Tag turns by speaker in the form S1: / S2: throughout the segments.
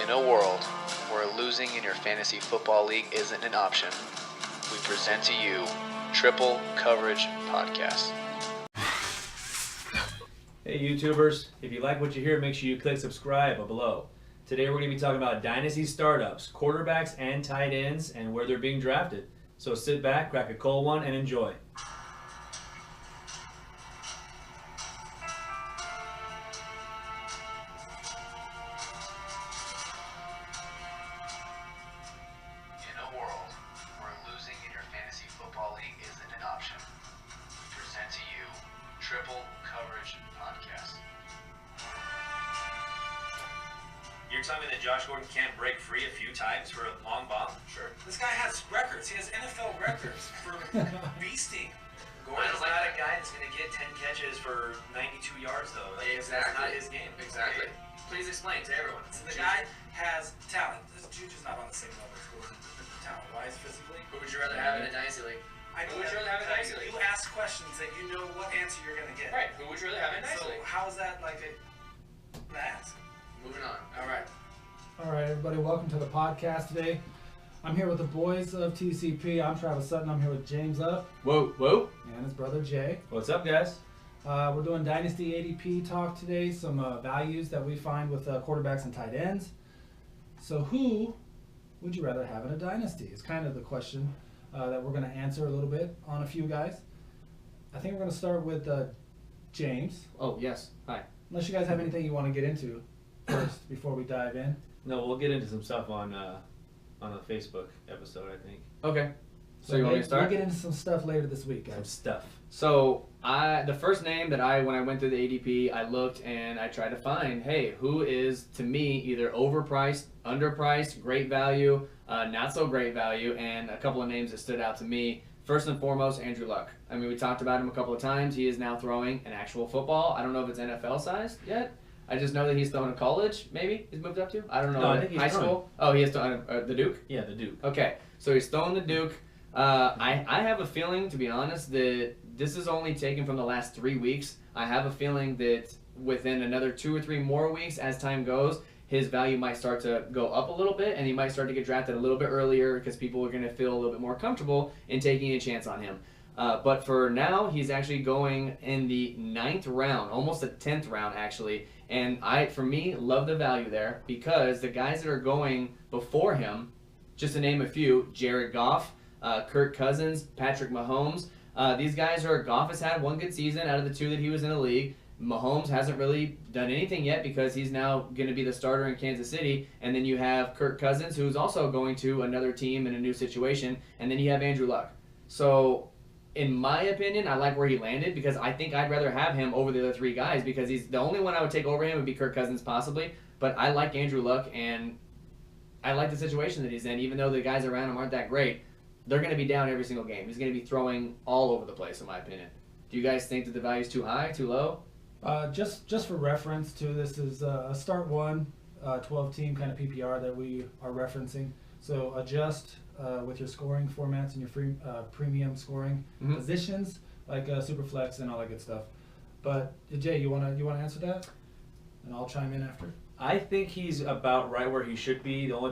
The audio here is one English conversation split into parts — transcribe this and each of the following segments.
S1: In a world where losing in your fantasy football league isn't an option, we present to you Triple Coverage Podcast.
S2: Hey YouTubers, if you like what you hear, make sure you click subscribe below. Today we're going to be talking about Dynasty startups, quarterbacks and tight ends, and where they're being drafted. So sit back, crack a cold one, and enjoy.
S1: In a world where losing in your fantasy football league isn't an option, we present to you Triple Coverage Podcast.
S2: You're telling me that Josh Gordon can't break free a few times for a long bomb?
S3: Sure. This guy has records. He has NFL records for beasting.
S2: Gordon's not a guy that's going to get 10 catches for 92 yards, though.
S3: Exactly.
S2: That's not his game.
S3: Exactly.
S2: Okay. Please explain to everyone.
S3: So the guy has talent. Juju's not on the same level as Gordon, talent-wise, physically.
S4: Who would you rather have in a Dynasty League?
S3: Who would you rather have in a Dynasty League? You ask questions that you know what answer you're going to get.
S4: Right. Who would you rather have in a Dynasty
S3: So
S4: League?
S3: how is that like a ask?
S4: Moving on. All right.
S5: All right, everybody, welcome to the podcast today. I'm here with the boys of TCP. I'm Travis Sutton. I'm here with James Up
S2: Whoa.
S5: and his brother Jay.
S2: What's up, guys?
S5: We're doing Dynasty ADP talk today, some values that we find with quarterbacks and tight ends. So who would you rather have in a Dynasty is kind of the question that we're going to answer a little bit on a few guys. I think we're going to start with James,
S4: Oh, yes. Hi.
S5: unless you guys have anything you want to get into first before we dive in.
S2: No, we'll get into some stuff on a Facebook episode, I think.
S4: Okay. So you want me to start?
S5: We'll get into some stuff later this week,
S2: Some
S5: guys.
S2: stuff.
S4: So the first name that when I went through the ADP, I looked and I tried to find, hey, who is to me either overpriced, underpriced, great value, not so great value, and a couple of names that stood out to me. First and foremost, Andrew Luck. I mean, we talked about him a couple of times. He is now throwing an actual football. I don't know if it's NFL sized yet. I just know that he's throwing a college, maybe he's moved up to. I don't know.
S2: No, I think he's
S4: high
S2: throwing.
S4: school. Oh, he is throwing the Duke.
S2: Yeah, the Duke.
S4: Okay, so he's throwing the Duke. I have a feeling, to be honest, that this is only taken from the last 3 weeks. I have a feeling that within another 2 or 3 more weeks, as time goes, his value might start to go up a little bit, and he might start to get drafted a little bit earlier because people are going to feel a little bit more comfortable in taking a chance on him. But for now, he's actually going in the 9th round, almost the 10th round, actually. And for me, love the value there because the guys that are going before him, just to name a few, Jared Goff, Kirk Cousins, Patrick Mahomes. These guys Goff has had one good season out of the 2 that he was in the league. Mahomes hasn't really done anything yet because he's now going to be the starter in Kansas City. And then you have Kirk Cousins, who's also going to another team in a new situation. And then you have Andrew Luck. So, in my opinion, I like where he landed because I think I'd rather have him over the other 3 guys because he's the only one I would take over him would be Kirk Cousins possibly. But I like Andrew Luck and I like the situation that he's in. Even though the guys around him aren't that great, they're going to be down every single game. He's going to be throwing all over the place, in my opinion. Do you guys think that the value's too high, too low?
S5: Just for reference, too, this is a start 1, 12-team kind of PPR that we are referencing. So adjust with your scoring formats and your free premium scoring positions like Superflex and all that good stuff. But Jay, you wanna answer that, and I'll chime in after.
S2: I think he's about right where he should be. The only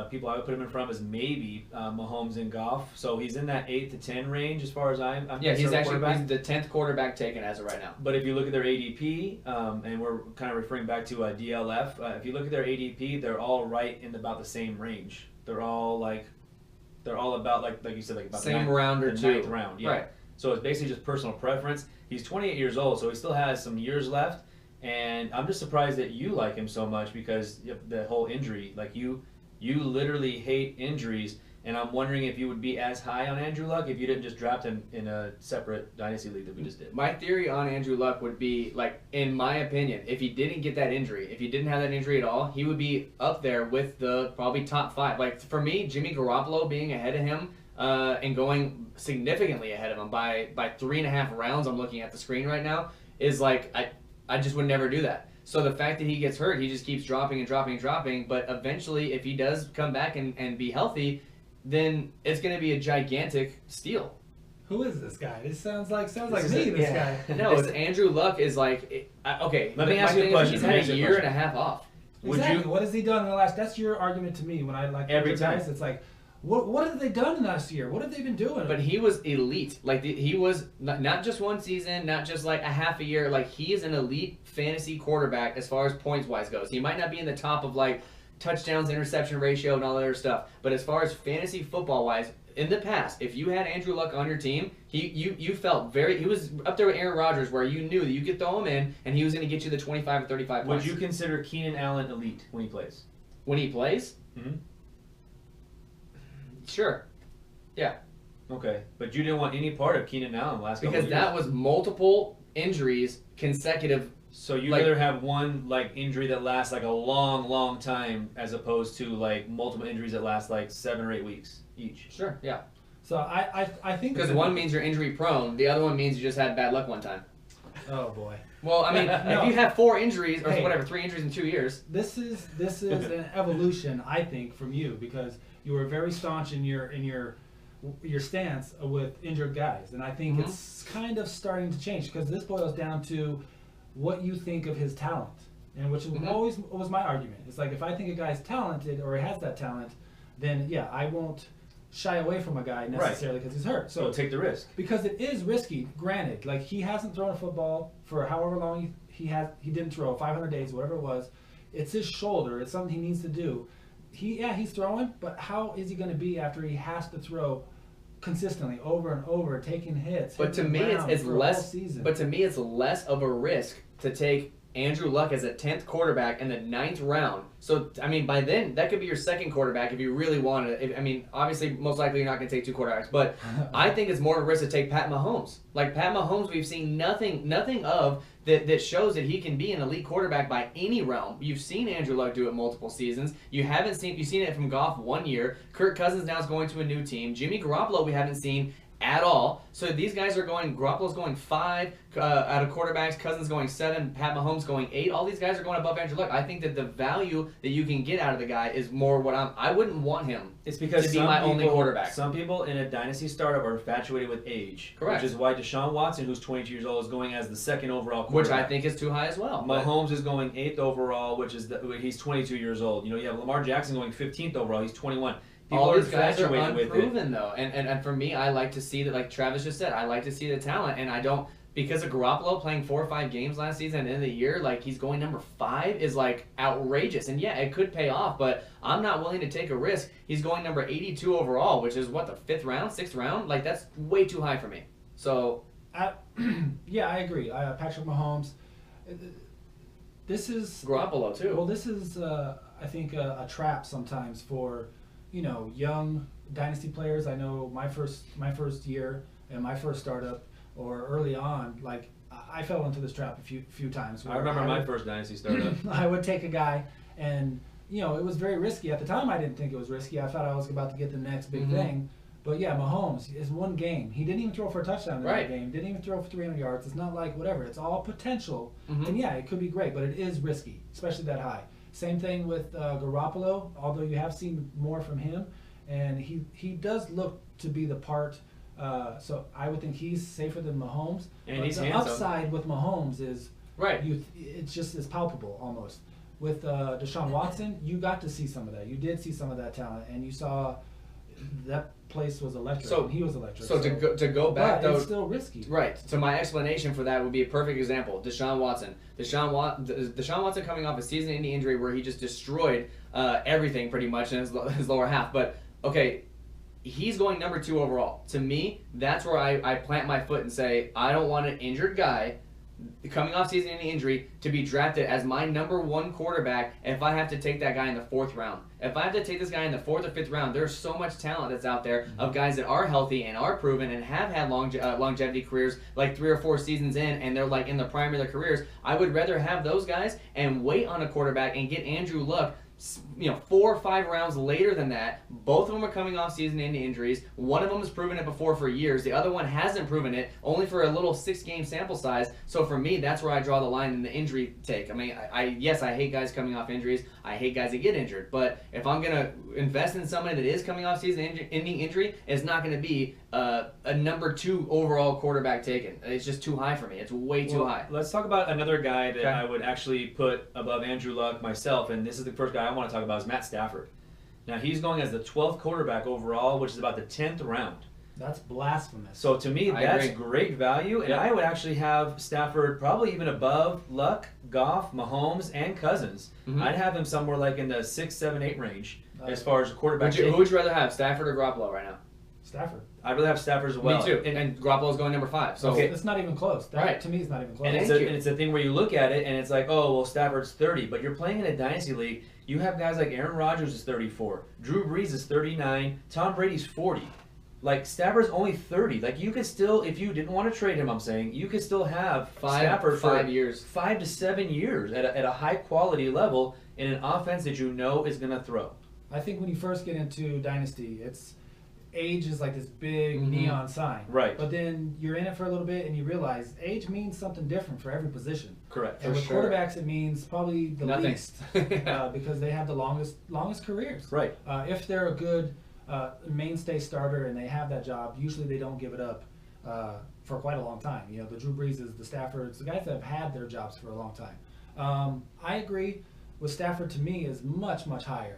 S2: people I would put him in front of is maybe Mahomes and Goff. So he's in that 8 to 10 range as far as I'm
S4: Yeah, he's
S2: concerned.
S4: actually the 10th quarterback taken as of right now.
S2: But if you look at their ADP, and we're kind of referring back to DLF, if you look at their ADP, they're all right in about the same range. They're all about like you said, like about
S4: Same
S2: the
S4: round or 2.
S2: 9th round. Yeah.
S4: Right.
S2: So it's basically just personal preference. He's 28 years old, so he still has some years left. And I'm just surprised that you like him so much because the whole injury, like you literally hate injuries. And I'm wondering if you would be as high on Andrew Luck if you didn't just draft him in a separate Dynasty League that we just did.
S4: My theory on Andrew Luck would be, like, in my opinion, if he didn't get that injury, if he didn't have that injury at all, he would be up there with the probably top 5. Like, for me, Jimmy Garoppolo being ahead of him and going significantly ahead of him by 3.5 rounds, I'm looking at the screen right now, is like, I just would never do that. So the fact that he gets hurt, he just keeps dropping and dropping and dropping, but eventually, if he does come back and be healthy, then it's going to be a gigantic steal.
S5: Who is this guy? This sounds like me. This guy.
S4: No, it's Andrew Luck is like okay.
S2: Let me ask you a question.
S4: He's had a year and a half off.
S2: Would
S5: Exactly.
S2: you?
S5: What has he done in the last? That's your argument to me when I like
S2: Every
S5: other guys.
S2: time.
S5: It's like, what have they done in last year? What have they been doing?
S4: But he was elite. Like he was not just one season, not just like a half a year. Like he is an elite fantasy quarterback as far as points wise goes. He might not be in the top of like touchdowns, interception ratio, and all that other stuff. But as far as fantasy football wise, in the past, if you had Andrew Luck on your team, you felt he was up there with Aaron Rodgers, where you knew that you could throw him in and he was going to get you the 25 or 35 points.
S2: Would you consider Keenan Allen elite when he plays?
S4: When he plays?
S2: Mm-hmm.
S4: Sure. Yeah.
S2: Okay, but you didn't want any part of Keenan Allen last couple
S4: Because
S2: of years.
S4: that was multiple injuries consecutive.
S2: So you
S4: like-
S2: rather have one like injury that lasts like a long, long time as opposed to like multiple injuries that last like 7 or 8 weeks each.
S4: Sure. Yeah.
S5: So I think
S4: Because one means you're injury prone, the other one means you just had bad luck one time.
S5: Oh boy.
S4: Well, I mean,
S5: No.
S4: if you have 4 injuries or
S5: Hey.
S4: whatever, 3 injuries in 2 years.
S5: This is an evolution, I think, from you, because you were very staunch in your stance with injured guys, and I think
S4: Mhm.
S5: it's kind of starting to change, because this boils down to what you think of his talent, and which
S4: Mhm.
S5: always was my argument. It's like, if I think a guy's talented or he has that talent, then yeah, I won't shy away from a guy necessarily because he's hurt.
S2: So take the risk.
S5: Because it is risky, granted. Like, he hasn't thrown a football for however long he didn't throw, 500 days, whatever it was. It's his shoulder. It's something he needs to do. He's throwing, but how is he going to be after he has to throw consistently over and over, taking hits?
S4: But to
S5: hitting
S4: me,
S5: the ground
S4: it's
S5: for a whole
S4: less.
S5: season?
S4: But to me, it's less of a risk to take Andrew Luck as a 10th quarterback in the 9th round. So I mean, by then that could be your second quarterback if you really wanted it. I mean, obviously, most likely you're not going to take 2 quarterbacks, but I think it's more of a risk to take Pat Mahomes. Like Pat Mahomes, we've seen nothing of that shows that he can be an elite quarterback by any realm. You've seen Andrew Luck do it multiple seasons. You've seen it from Goff 1 year. Kirk Cousins now is going to a new team. Jimmy Garoppolo we haven't seen at all. So these guys are going, Garoppolo's going 5 out of quarterbacks, Cousins going 7, Pat Mahomes going 8. All these guys are going above Andrew Luck. I think that the value that you can get out of the guy is more what I wouldn't want him
S2: It's because
S4: to be
S2: some
S4: my
S2: people,
S4: only quarterback.
S2: Some people in a dynasty startup are infatuated with age.
S4: Correct.
S2: Which is why Deshaun Watson, who's 22 years old, is going as the 2nd overall
S4: Which
S2: quarterback.
S4: I think is too high as well. but-
S2: Mahomes is going 8th overall, which is he's 22 years old. You know, you have Lamar Jackson going 15th overall. He's 21. People
S4: all
S2: are
S4: these guys are
S2: infatuated with it.
S4: unproven though, and for me, I like to see that. Like Travis just said, I like to see the talent, and I don't because of Garoppolo playing 4 or 5 games last season at the end of the year. Like he's going number 5 is like outrageous, and yeah, it could pay off, but I'm not willing to take a risk. He's going number 82 overall, which is what, the 5th round, 6th round. Like that's way too high for me. So
S5: yeah, I agree. Patrick Mahomes. This is
S4: Garoppolo too.
S5: Well, this is, I think, a trap sometimes for, young dynasty players. I know my first year and my first startup, or early on, like I fell into this trap a few times.
S2: I remember my first dynasty startup.
S5: I would take a guy, and it was very risky at the time. I didn't think it was risky. I thought I was about to get the next big
S4: Mhm.
S5: thing. But yeah, Mahomes is one game. He didn't even throw for a touchdown in
S4: Right.
S5: that game. Didn't even throw for 300 yards. It's not like whatever. It's all potential.
S4: Mhm.
S5: And yeah, it could be great, but it is risky, especially that high. Same thing with Garoppolo, although you have seen more from him, and he does look to be the part. So I would think he's safer than Mahomes.
S2: And
S5: But
S2: he's
S5: the
S2: handsome.
S5: upside with Mahomes is
S4: Right.
S5: it's just as palpable almost. With Deshaun Watson, you got to see some of that. You did see some of that talent, and you saw that place was electric.
S4: So-
S5: and he was electric.
S4: So to go back
S5: but
S4: though,
S5: it's still risky.
S4: right. So my explanation for that would be a perfect example. Deshaun Watson. Deshaun Watson coming off a season-ending injury where he just destroyed everything pretty much in his lower half. But okay, he's going number 2 overall. To me, that's where I plant my foot and say I don't want an injured guy coming off season-ending injury to be drafted as my number 1 quarterback if I have to take that guy in the 4th round. If I have to take this guy in the 4th or 5th round, there's so much talent that's out there of guys that are healthy and are proven and have had longevity careers, like 3 or 4 seasons in, and they're like in the prime of their careers. I would rather have those guys and wait on a quarterback and get Andrew Luck 4 or 5 rounds later than that. Both of them are coming off season-ending injuries. One of them has proven it before for years. The other one hasn't proven it, only for a little 6-game sample size. So for me, that's where I draw the line in the injury take. I mean, yes, I hate guys coming off injuries. I hate guys that get injured. But if I'm going to invest in somebody that is coming off season-ending injury, it's not going to be a number 2 overall quarterback taken. It's just too high for me. It's way too high.
S2: Let's talk about another guy that
S4: Okay.
S2: I would actually put above Andrew Luck myself, and this is the first guy I want to talk about is Matt Stafford. Now he's going as the 12th quarterback overall, which is about the 10th round.
S5: That's blasphemous.
S2: So to me,
S4: I
S2: that's
S4: agree.
S2: great value, and
S4: Yep.
S2: I would actually have Stafford probably even above Luck, Goff, Mahomes, and Cousins.
S4: Mhm.
S2: I'd have him somewhere like in the 6, 7, 8 range
S5: Uh,
S2: as far as a quarterback.
S4: Who would you rather have, Stafford or Garoppolo right now?
S5: Stafford.
S2: I'd rather have Stafford as well.
S4: Me too. And Garoppolo's going number 5. So
S2: Okay.
S5: It's not even close. That,
S4: Right.
S5: To me, it's not even close.
S2: And
S4: Thank you.
S2: it's a thing where you look at it and it's like, oh, well, Stafford's 30, but you're playing in a dynasty league. You have guys like Aaron Rodgers is 34, Drew Brees is 39, Tom Brady's 40. Like, Stafford's only 30. Like, you could still, if you didn't want to trade him, I'm saying, you could still have Stafford for
S4: 5 years.
S2: 5 to 7 years at a high quality level in an offense that you know is going to throw.
S5: I think when you first get into Dynasty, it's age is like this big
S4: Mhm.
S5: neon sign.
S2: Right.
S5: But then you're in it for a little bit and you realize age means something different for every position.
S2: Correct.
S5: And
S4: For
S5: with
S4: sure.
S5: quarterbacks, it means probably the
S4: Nothing.
S5: least because they have the longest careers.
S2: Right.
S5: If they're a good mainstay starter and they have that job, usually they don't give it up for quite a long time. You know, the Drew Breeses, the Staffords, the guys that have had their jobs for a long time. I agree with Stafford. To me, is much higher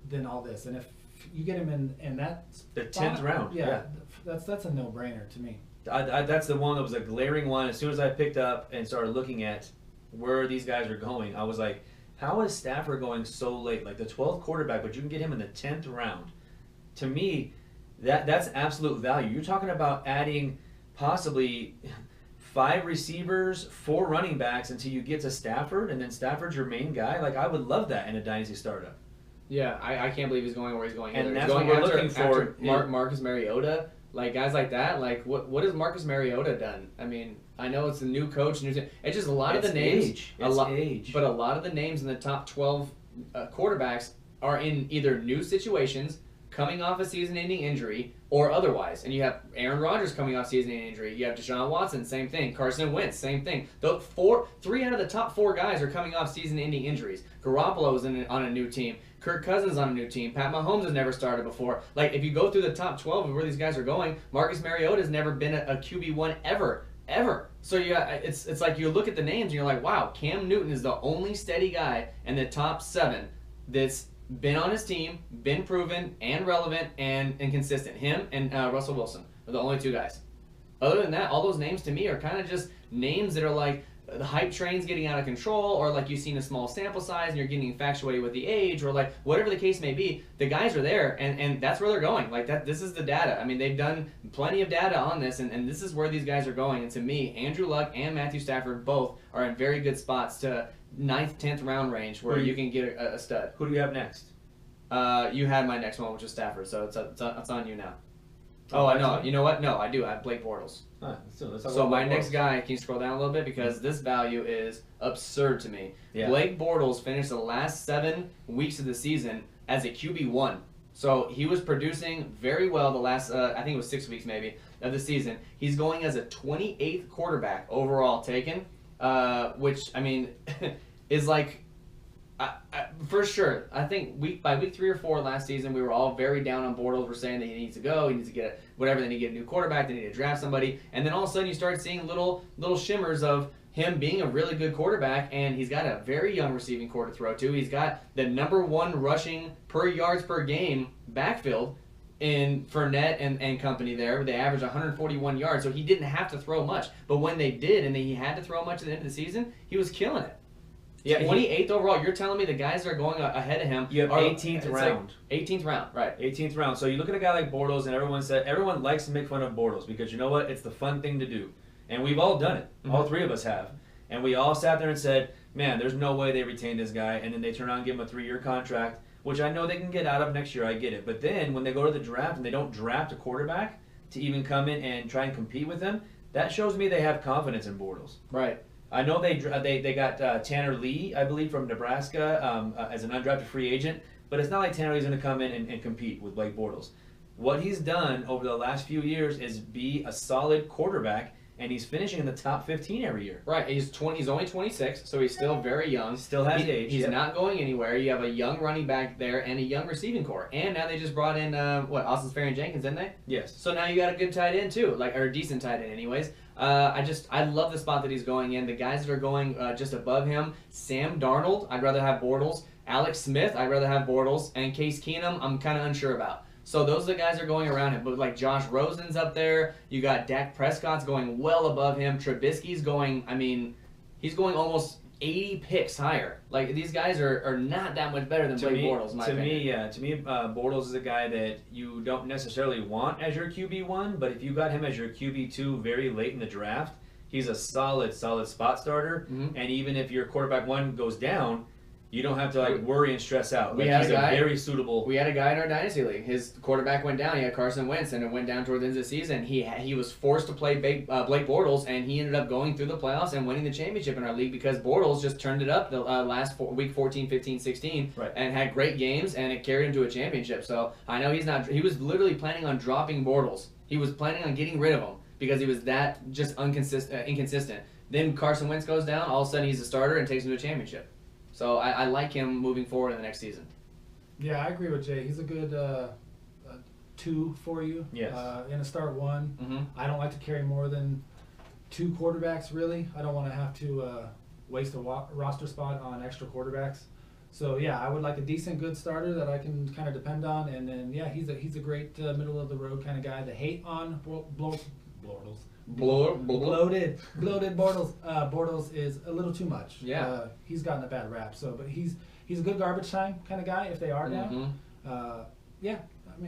S5: than all this. And if you get him in that
S2: The 10th round.
S5: yeah, that's a no-brainer to me.
S2: That's the one that was a glaring one. As soon as I picked up and started looking at where these guys are going, I was like, how is Stafford going so late? Like the 12th quarterback, but you can get him in the 10th round. To me, that's absolute value. You're talking about adding possibly 5 receivers, 4 running backs until you get to Stafford, and then Stafford's your main guy. Like, I would love that in a dynasty startup.
S4: Yeah, I can't believe he's going where he's going.
S2: And
S4: either.
S2: that's
S4: He's going
S2: what we're
S4: after,
S2: looking for.
S4: after Marcus Mariota, like guys like that. Like what has Marcus Mariota done? I mean, I know it's a new coach, new team. It's just a lot of
S2: It's
S4: the names.
S2: age.
S4: A
S2: It's
S4: lot,
S2: age.
S4: but a lot of the names in the top 12 quarterbacks are in either new situations, coming off a season-ending injury, or otherwise. And you have Aaron Rodgers coming off season-ending injury. You have Deshaun Watson, same thing. Carson Wentz, same thing. The 3 out of the top 4 guys are coming off season-ending injuries. Garoppolo's on a new team. Kirk Cousins on a new team. Pat Mahomes has never started before. Like, if you go through the top 12 of where these guys are going, Marcus Mariota has never been a QB1 ever. So it's like you look at the names and you're like, wow, Cam Newton is the only steady guy in the top 7 that's been on his team, been proven and relevant and consistent. Him and Russell Wilson are the only 2 guys. Other than that, all those names to me are kind of just names that are like the hype train's getting out of control, or like you've seen a small sample size and you're getting infatuated with the age, or like whatever the case may be. The guys are there, and that's where they're going. Like that, this is the data. I mean, they've done plenty of data on this, and this is where these guys are going. And to me, Andrew Luck and Matthew Stafford both are in very good spots to 9th, 10th round range where you can get a stud.
S2: Who do you have next?
S4: You had my next one, which was Stafford, so it's on you now.
S2: Oh,
S4: Oh, I
S2: next
S4: know.
S2: one?
S4: You know what? No, I do. I have Blake Bortles.
S2: Let's talk
S4: So
S2: about
S4: my
S2: Blake
S4: next
S2: Bortles.
S4: guy, can you scroll down a little bit? Because this value is absurd to me.
S2: Yeah.
S4: Blake Bortles finished the last 7 weeks of the season as a QB1. So he was producing very well the last, I think it was 6 weeks maybe, of the season. He's going as a 28th quarterback overall taken, which, I mean, is like, for sure. I think by week 3 or 4 last season, we were all very down on Bortles. We're saying that he needs to go. He needs to get whatever. They need to get a new quarterback. They need to draft somebody. And then all of a sudden, you start seeing little shimmers of him being a really good quarterback. And he's got a very young receiving core to throw to. He's got the #1 rushing per yards per game backfield in Fournette and company there. They averaged 141 yards, so he didn't have to throw much. But when they did, and he had to throw much at the end of the season, he was killing it.
S2: Yeah,
S4: 28th overall. You're telling me the guys that are going ahead of him.
S2: You have
S4: are
S2: 18th
S4: it's
S2: round.
S4: Like 18th round, right?
S2: 18th round. So you look at a guy like Bortles, and everyone likes to make fun of Bortles because you know what? It's the fun thing to do, and we've all done it.
S4: Mhm.
S2: All 3 of us have, and we all sat there and said, "Man, there's no way they retain this guy," and then they turn around and give him a 3-year contract, which I know they can get out of next year. I get it, but then when they go to the draft and they don't draft a quarterback to even come in and try and compete with him, that shows me they have confidence in Bortles.
S4: Right.
S2: I know they got Tanner Lee, I believe, from Nebraska as an undrafted free agent, but it's not like Tanner Lee's going to come in and compete with Blake Bortles. What he's done over the last few years is be a solid quarterback and he's finishing in the top 15 every year.
S4: Right, he's only 26, so he's still very young.
S2: Still has age.
S4: He's
S2: yep.
S4: not going anywhere. You have a young running back there and a young receiving core. And now they just brought in Austin Sperry-Jenkins, didn't they?
S2: Yes.
S4: So now you got a good tight end too, or a decent tight end anyways. I love the spot that he's going in. The guys that are going just above him, Sam Darnold, I'd rather have Bortles. Alex Smith, I'd rather have Bortles. And Case Keenum, I'm kind of unsure about. So those are the guys that are going around him. But like Josh Rosen's up there. You got Dak Prescott's going well above him. Trubisky's going, he's going almost 80 picks higher. Like, these guys are not that much better than Blake Bortles, in my opinion.
S2: To me, Bortles is a guy that you don't necessarily want as your QB1, but if you got him as your QB2 very late in the draft, he's a solid spot starter.
S4: Mm-hmm.
S2: And even if your quarterback 1 goes down, you don't have to worry and stress out.
S4: We had
S2: he's
S4: a guy,
S2: very suitable.
S4: We had a guy in our Dynasty League. His quarterback went down. He had Carson Wentz, and it went down toward the end of the season. He was forced to play Blake Bortles, and he ended up going through the playoffs and winning the championship in our league because Bortles just turned it up the week 14, 15, 16,
S2: right,
S4: and had great games, and it carried him to a championship. So I know he was literally planning on dropping Bortles. He was planning on getting rid of him because he was that just inconsistent. Then Carson Wentz goes down. All of a sudden, he's a starter and takes him to a championship. So I like him moving forward in the next season.
S5: Yeah, I agree with Jay. He's a good 2 for you.
S2: Yes.
S5: In a start 1.
S4: Mm-hmm.
S5: I don't like to carry more than 2 quarterbacks, really. I don't want to have to waste a roster spot on extra quarterbacks. So, yeah, I would like a decent, good starter that I can kind of depend on. And then, yeah, he's a great middle-of-the-road kind of guy. The hate on Bortles. Bloated Bortles. Bortles is a little too much.
S4: Yeah.
S5: He's gotten a bad rap. So, but he's a good garbage time kind of guy if they are down. Yeah.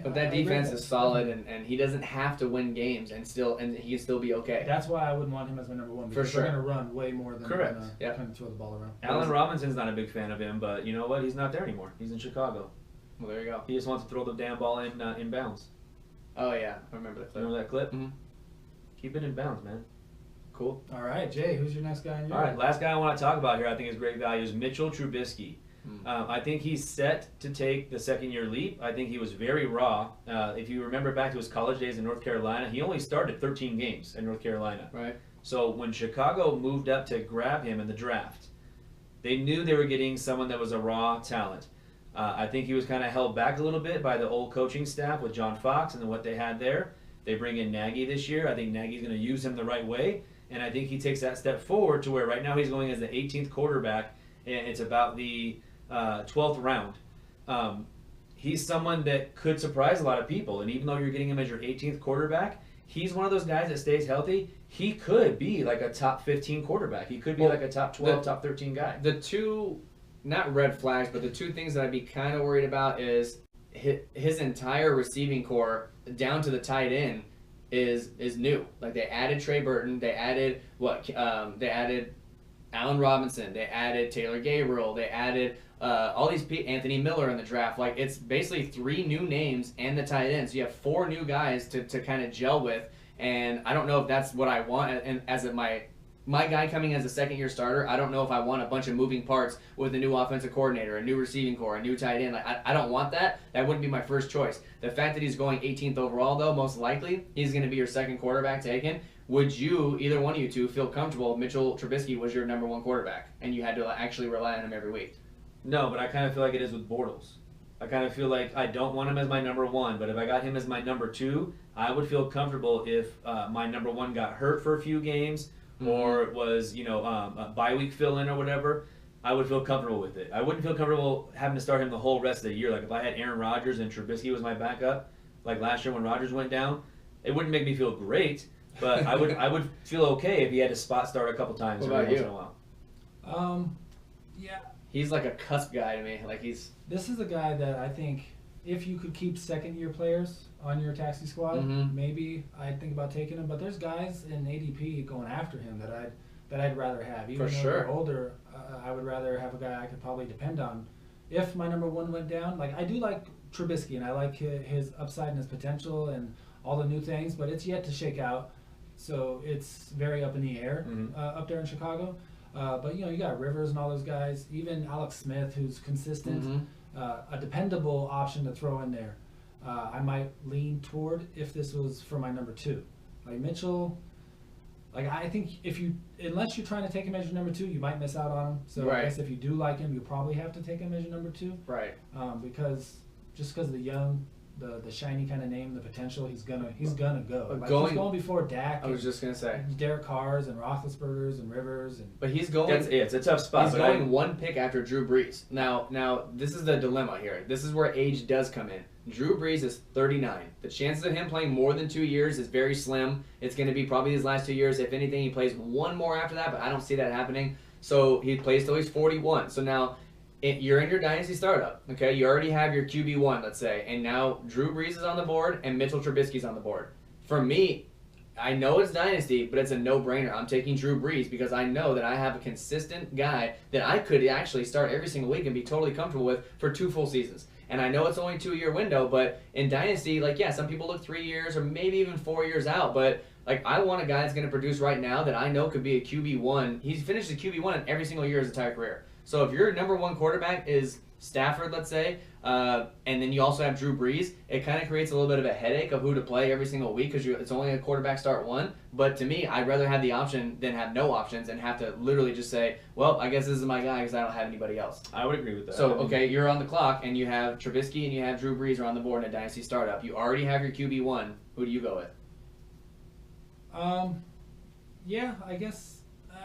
S4: But that defense is solid, and he doesn't have to win games, and he can still be okay.
S5: That's why I wouldn't want him as my number 1 because they're going to run way more than
S2: correct.
S5: Kind of throw the ball around.
S2: Allen Robinson's not a big fan of him, but you know what? He's not there anymore. He's in Chicago.
S4: Well, there you go.
S2: He just wants to throw the damn ball in bounds.
S4: Oh yeah, I remember that clip.
S2: Remember that clip?
S4: Mm-hmm.
S2: Keep it in bounds, man. Cool.
S5: All right, Jay, who's your next guy in your
S2: All right, last guy I want to talk about here I think is great value is Mitchell Trubisky. I think he's set to take the second-year leap. I think he was very raw. If you remember back to his college days in North Carolina, he only started 13 games in North Carolina.
S4: Right.
S2: So when Chicago moved up to grab him in the draft, they knew they were getting someone that was a raw talent. I think he was kind of held back a little bit by the old coaching staff with John Fox and what they had there. They bring in Nagy this year. I think Nagy's going to use him the right way, and I think he takes that step forward to where right now he's going as the 18th quarterback, and it's about the 12th round. He's someone that could surprise a lot of people, and even though you're getting him as your 18th quarterback, he's one of those guys that stays healthy. He could be like a top 15 quarterback. He could be like a top 12, top 13 guy.
S4: The 2, not red flags, but the 2 things that I'd be kind of worried about is his entire receiving core down to the tight end is new. Like, they added Trey Burton, they added they added Allen Robinson, they added Taylor Gabriel, they added all these Anthony Miller in the draft. Like, it's basically 3 new names and the tight ends. You have 4 new guys to kind of gel with, and I don't know if that's what I want. And as my guy coming as a second-year starter, I don't know if I want a bunch of moving parts with a new offensive coordinator, a new receiving core, a new tight end. Like, I don't want that. That wouldn't be my first choice. The fact that he's going 18th overall, though, most likely, he's going to be your second quarterback taken. Would you, either one of you two, feel comfortable if Mitchell Trubisky was your number 1 quarterback and you had to actually rely on him every week?
S2: No, but I kind of feel like it is with Bortles. I kind of feel like I don't want him as my number 1, but if I got him as my number 2, I would feel comfortable if my number 1 got hurt for a few games, or it was, a bye week fill-in or whatever. I would feel comfortable with it. I wouldn't feel comfortable having to start him the whole rest of the year. Like, if I had Aaron Rodgers and Trubisky was my backup, like last year when Rodgers went down, it wouldn't make me feel great, but I would feel okay if he had to spot start a couple times
S4: What about
S2: every
S4: you?
S2: once in a while.
S5: Yeah.
S4: He's like a cusp guy to me. Like,
S5: This is a guy that I think if you could keep second-year players on your taxi squad,
S4: Mhm.
S5: maybe I'd think about taking him. But there's guys in ADP going after him that I'd rather have. Even
S4: For
S5: though
S4: sure.
S5: they're older, I would rather have a guy I could probably depend on. If my number 1 went down, like, I do like Trubisky, and I like his upside and his potential and all the new things, but it's yet to shake out. So it's very up in the air up there in Chicago. But, you got Rivers and all those guys, even Alex Smith, who's consistent, a dependable option to throw in there. I might lean toward if this was for my number 2. Like, Mitchell, Like I think unless you're trying to take him as your number 2, you might miss out on him. So
S4: Right.
S5: I guess if you do like him, you probably have to take him as your number 2.
S4: Right.
S5: Because of the young, the shiny kind of name, the potential, he's gonna go. Like
S4: Going-
S5: he's going before Dak.
S4: I was just gonna say.
S5: Derek Carr's and Roethlisberger's and Rivers and.
S4: But he's going.
S2: It's a tough spot.
S4: He's
S2: but
S4: going one pick after Drew Brees. Now, this is the dilemma here. This is where age does come in. Drew Brees is 39. The chances of him playing more than 2 years is very slim. It's going to be probably his last 2 years. If anything, he plays one more after that, but I don't see that happening. So he plays till he's 41. So now you're in your dynasty startup. Okay, you already have your QB1, let's say, and now Drew Brees is on the board and Mitchell Trubisky's on the board. For me, I know it's dynasty, but it's a no-brainer. I'm taking Drew Brees because I know that I have a consistent guy that I could actually start every single week and be totally comfortable with for 2 full seasons. And I know it's only a 2-year window, but in dynasty, like, yeah, some people look 3 years or maybe even 4 years out, but like, I want a guy that's going to produce right now that I know could be a QB1. He's finished a QB1 in every single year his entire career. So if your number 1 quarterback is Stafford, let's say, and then you also have Drew Brees, it kind of creates a little bit of a headache of who to play every single week because it's only a quarterback start 1. But to me, I'd rather have the option than have no options and have to literally just say, well, I guess this is my guy because I don't have anybody else.
S2: I would agree with that.
S4: So, okay, you're on the clock and you have Trubisky and you have Drew Brees are on the board in a dynasty startup. You already have your QB1. Who do you go with?
S5: Yeah, I guess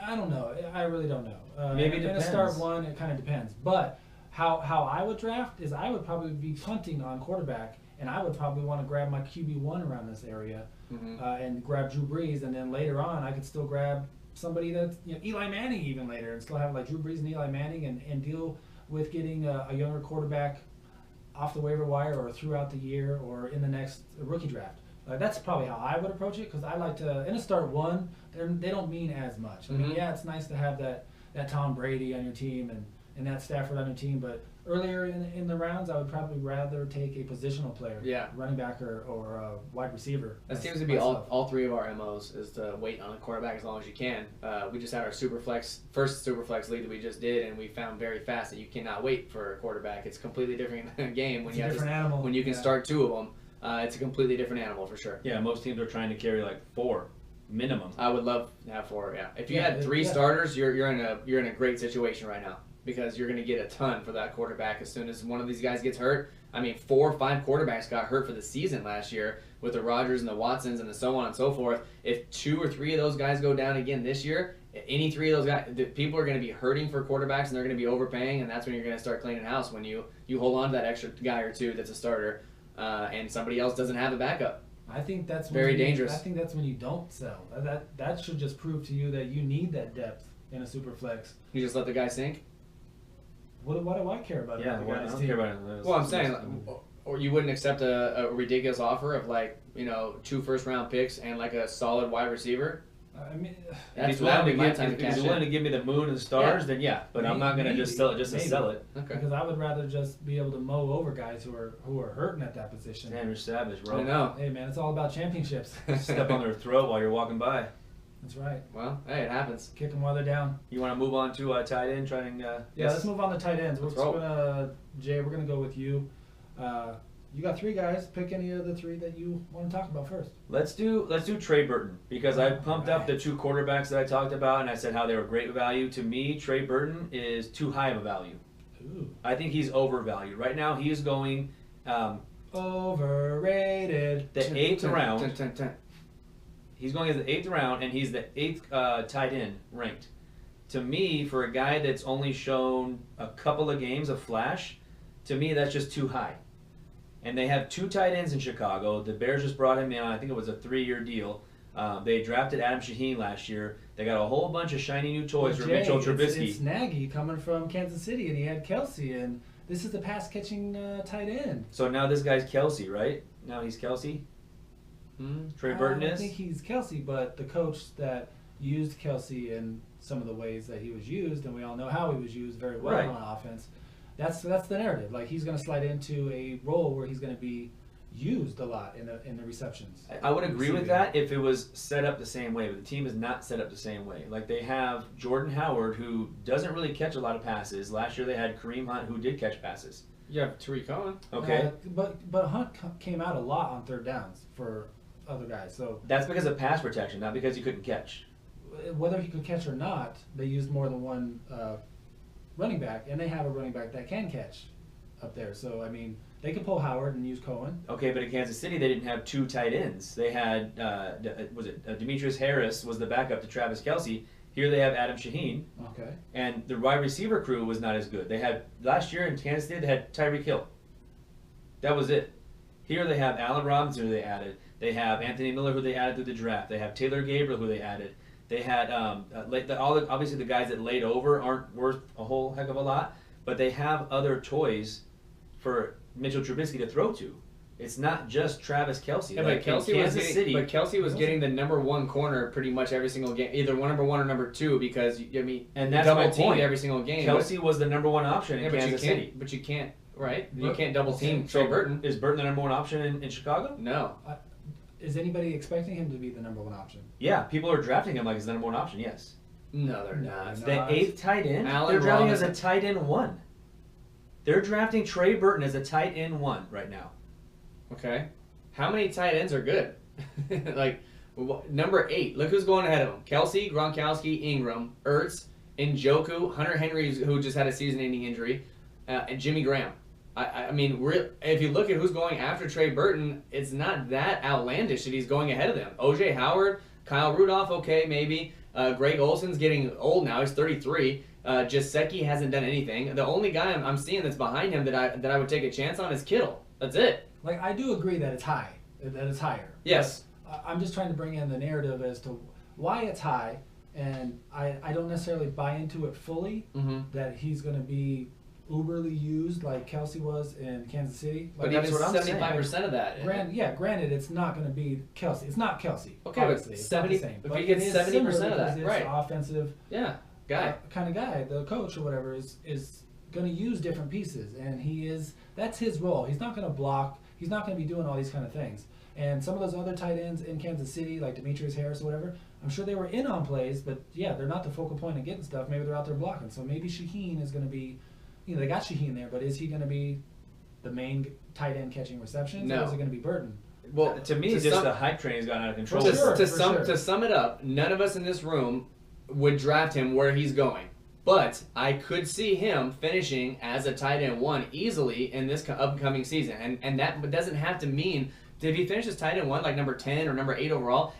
S5: I don't know. I really don't know.
S2: Maybe it
S5: in a
S2: depends.
S5: start 1, it kind of depends. But how I would draft is I would probably be punting on quarterback, and I would probably want to grab my QB1 around this area, and grab Drew Brees, and then later on I could still grab somebody that's Eli Manning even later, and still have like Drew Brees and Eli Manning, and deal with getting a younger quarterback off the waiver wire or throughout the year or in the next rookie draft. That's probably how I would approach it because I like to, in a start 1, they don't mean as much. I mean, yeah, it's nice to have that Tom Brady on your team and that Stafford on your team, but earlier in the rounds, I would probably rather take a positional player, running back or a wide receiver.
S4: That seems to be all 3 of our MOs is to wait on a quarterback as long as you can. We just had our first Superflex league that we just did, and we found very fast that you cannot wait for a quarterback. It's a completely different game when when you can start 2 of them. It's a completely different animal for sure.
S2: Yeah, most teams are trying to carry like 4 minimum.
S4: I would love to have 4. Yeah, if you had 3 starters, you're in a great situation right now because you're going to get a ton for that quarterback as soon as one of these guys gets hurt. I mean, 4 or 5 quarterbacks got hurt for the season last year with the Rodgers and the Watsons and the so on and so forth. If 2 or 3 of those guys go down again this year, any 3 of those guys, people are going to be hurting for quarterbacks and they're going to be overpaying, and that's when you're going to start cleaning house when you hold on to that extra guy or 2 that's a starter. And somebody else doesn't have a backup.
S5: I think that's
S4: very dangerous.
S5: I think that's when you don't sell. That should just prove to you that you need that depth in a super flex.
S4: You just let the guy sink.
S5: What do I care about?
S2: Yeah, I don't care about it.
S4: Well, I'm saying, or you wouldn't accept a ridiculous offer of 2 first-round picks and like a solid wide receiver.
S5: I mean,
S2: if he's willing to give me the moon and the stars, then yeah. But I'm not gonna just sell it just to sell it.
S4: Okay.
S5: Because I would rather just be able to mow over guys who are hurting at that position.
S2: Damn, you're savage, bro.
S4: I know.
S5: Hey man, it's all about championships.
S2: Step on their throat while you're walking by.
S5: That's right.
S4: Well, hey, it happens.
S5: Kick them while they're down.
S2: You want to move on to tight end?
S5: Let's move on to tight ends. Jay, we're gonna go with you. You got 3 guys. Pick any of the 3 that you want to talk about first.
S2: Let's do Trey Burton because I pumped up the 2 quarterbacks that I talked about and I said how they were great value. To me, Trey Burton is too high of a value.
S5: Ooh.
S2: I think he's overvalued. Right now, he is going
S5: overrated.
S2: The 8th round. He's going as the 8th round, and he's the 8th tight end ranked. To me, for a guy that's only shown a couple of games of flash, to me that's just too high. And they have 2 tight ends in Chicago. The Bears just brought him in. I think it was a 3-year deal. They drafted Adam Shaheen last year. They got a whole bunch of shiny new toys for Mitchell Trubisky.
S5: It's Nagy coming from Kansas City, and he had Kelsey, and this is the pass-catching tight end.
S2: So now this guy's Kelsey, right? Now he's Kelsey? Trey Burton is?
S5: I think he's Kelsey, but the coach that used Kelsey in some of the ways that he was used, and we all know how he was used very well on offense, that's the narrative. Like, he's going to slide into a role where he's going to be used a lot in the receptions.
S2: I would agree with that if it was set up the same way, but the team is not set up the same way. Like, they have Jordan Howard, who doesn't really catch a lot of passes. Last year they had Kareem Hunt, who did catch passes.
S4: You have Tariq Cohen.
S2: Okay.
S5: But Hunt came out a lot on 3rd downs for other guys. So
S2: that's because of pass protection, not because he couldn't catch.
S5: whether he could catch or not, they used more than one running back, and they have a running back that can catch up there. So I mean, they could pull Howard and use Cohen.
S2: Okay, but in Kansas City, they didn't have two tight ends. They had, Demetrius Harris was the backup to Travis Kelce. Here they have Adam Shaheen.
S5: Okay.
S2: And the wide receiver crew was not as good. They had, last year in Kansas City, they had Tyreek Hill. That was it. Here they have Allen Robinson, who they added. They have Anthony Miller, who they added through the draft. They have Taylor Gabriel, who they added. They had, obviously the guys that laid over aren't worth a whole heck of a lot, but they have other toys for Mitchell Trubisky to throw to. It's not just Travis Kelce.
S4: Yeah,
S2: like
S4: but Kelce was getting the number one corner pretty much every single game, either number one or number two, because
S2: and that's my
S4: double teamed
S2: point.
S4: every single game.
S2: Kelce was the number one option in Kansas City.
S4: But you can't, right? You can't double team Trey Burton.
S2: Is Burton the number one option in Chicago?
S4: No.
S5: Is anybody expecting him to be the number one option?
S2: Yeah, people are drafting him like he's the number one option. Yes.
S4: No, they're not.
S2: The 8th tight end.
S4: Allen
S2: They're drafting
S4: Robinson.
S2: as a tight end 1. They're drafting Trey Burton as a tight end 1 right now.
S4: Okay. How many tight ends are good? Like, number 8. Look who's going ahead of him. Kelce, Gronkowski, Ingram, Ertz, Njoku, Hunter Henry, who just had a season-ending injury, and Jimmy Graham. I mean, if you look at who's going after Trey Burton, it's not that outlandish that he's going ahead of them. O.J. Howard, Kyle Rudolph, okay, maybe. Greg Olson's getting old now. He's 33. Gesicki hasn't done anything. The only guy I'm seeing that's behind him that I would take a chance on is Kittle. That's it.
S5: Like, I do agree that it's high, that it's higher.
S4: Yes.
S5: I'm just trying to bring in the narrative as to why it's high, and I don't necessarily buy into it fully, that he's going to be uberly used like Kelce was in Kansas City. Like,
S4: But even 75% of that.
S5: Granted, it's not going to be Kelce. It's not Kelce.
S4: Okay,
S5: obviously.
S4: but
S5: It's not the
S4: 70.
S5: same.
S4: If
S5: But
S4: he gets
S5: it is
S4: 70%
S5: similar
S4: of that,
S5: because it's
S4: right?
S5: an offensive
S4: Guy.
S5: kind of guy. The coach or whatever is going to use different pieces, and that's his role. He's not going to block. He's not going to be doing all these kind of things. And some of those other tight ends in Kansas City, like Demetrius Harris or whatever, I'm sure they were in on plays, but yeah, they're not the focal point of getting stuff. Maybe they're out there blocking. So maybe Shaheen is going to be, they got Shaheen there, but is he going to be the main tight end catching receptions?
S4: No.
S5: Or is it going to be Burton?
S2: Well, to me, the hype train has gotten out of control.
S4: To sum it up, none of us in this room would draft him where he's going. But I could see him finishing as a tight end 1 easily in this upcoming season. And that doesn't have to mean that if he finishes tight end 1, like number 10 or number 8 overall,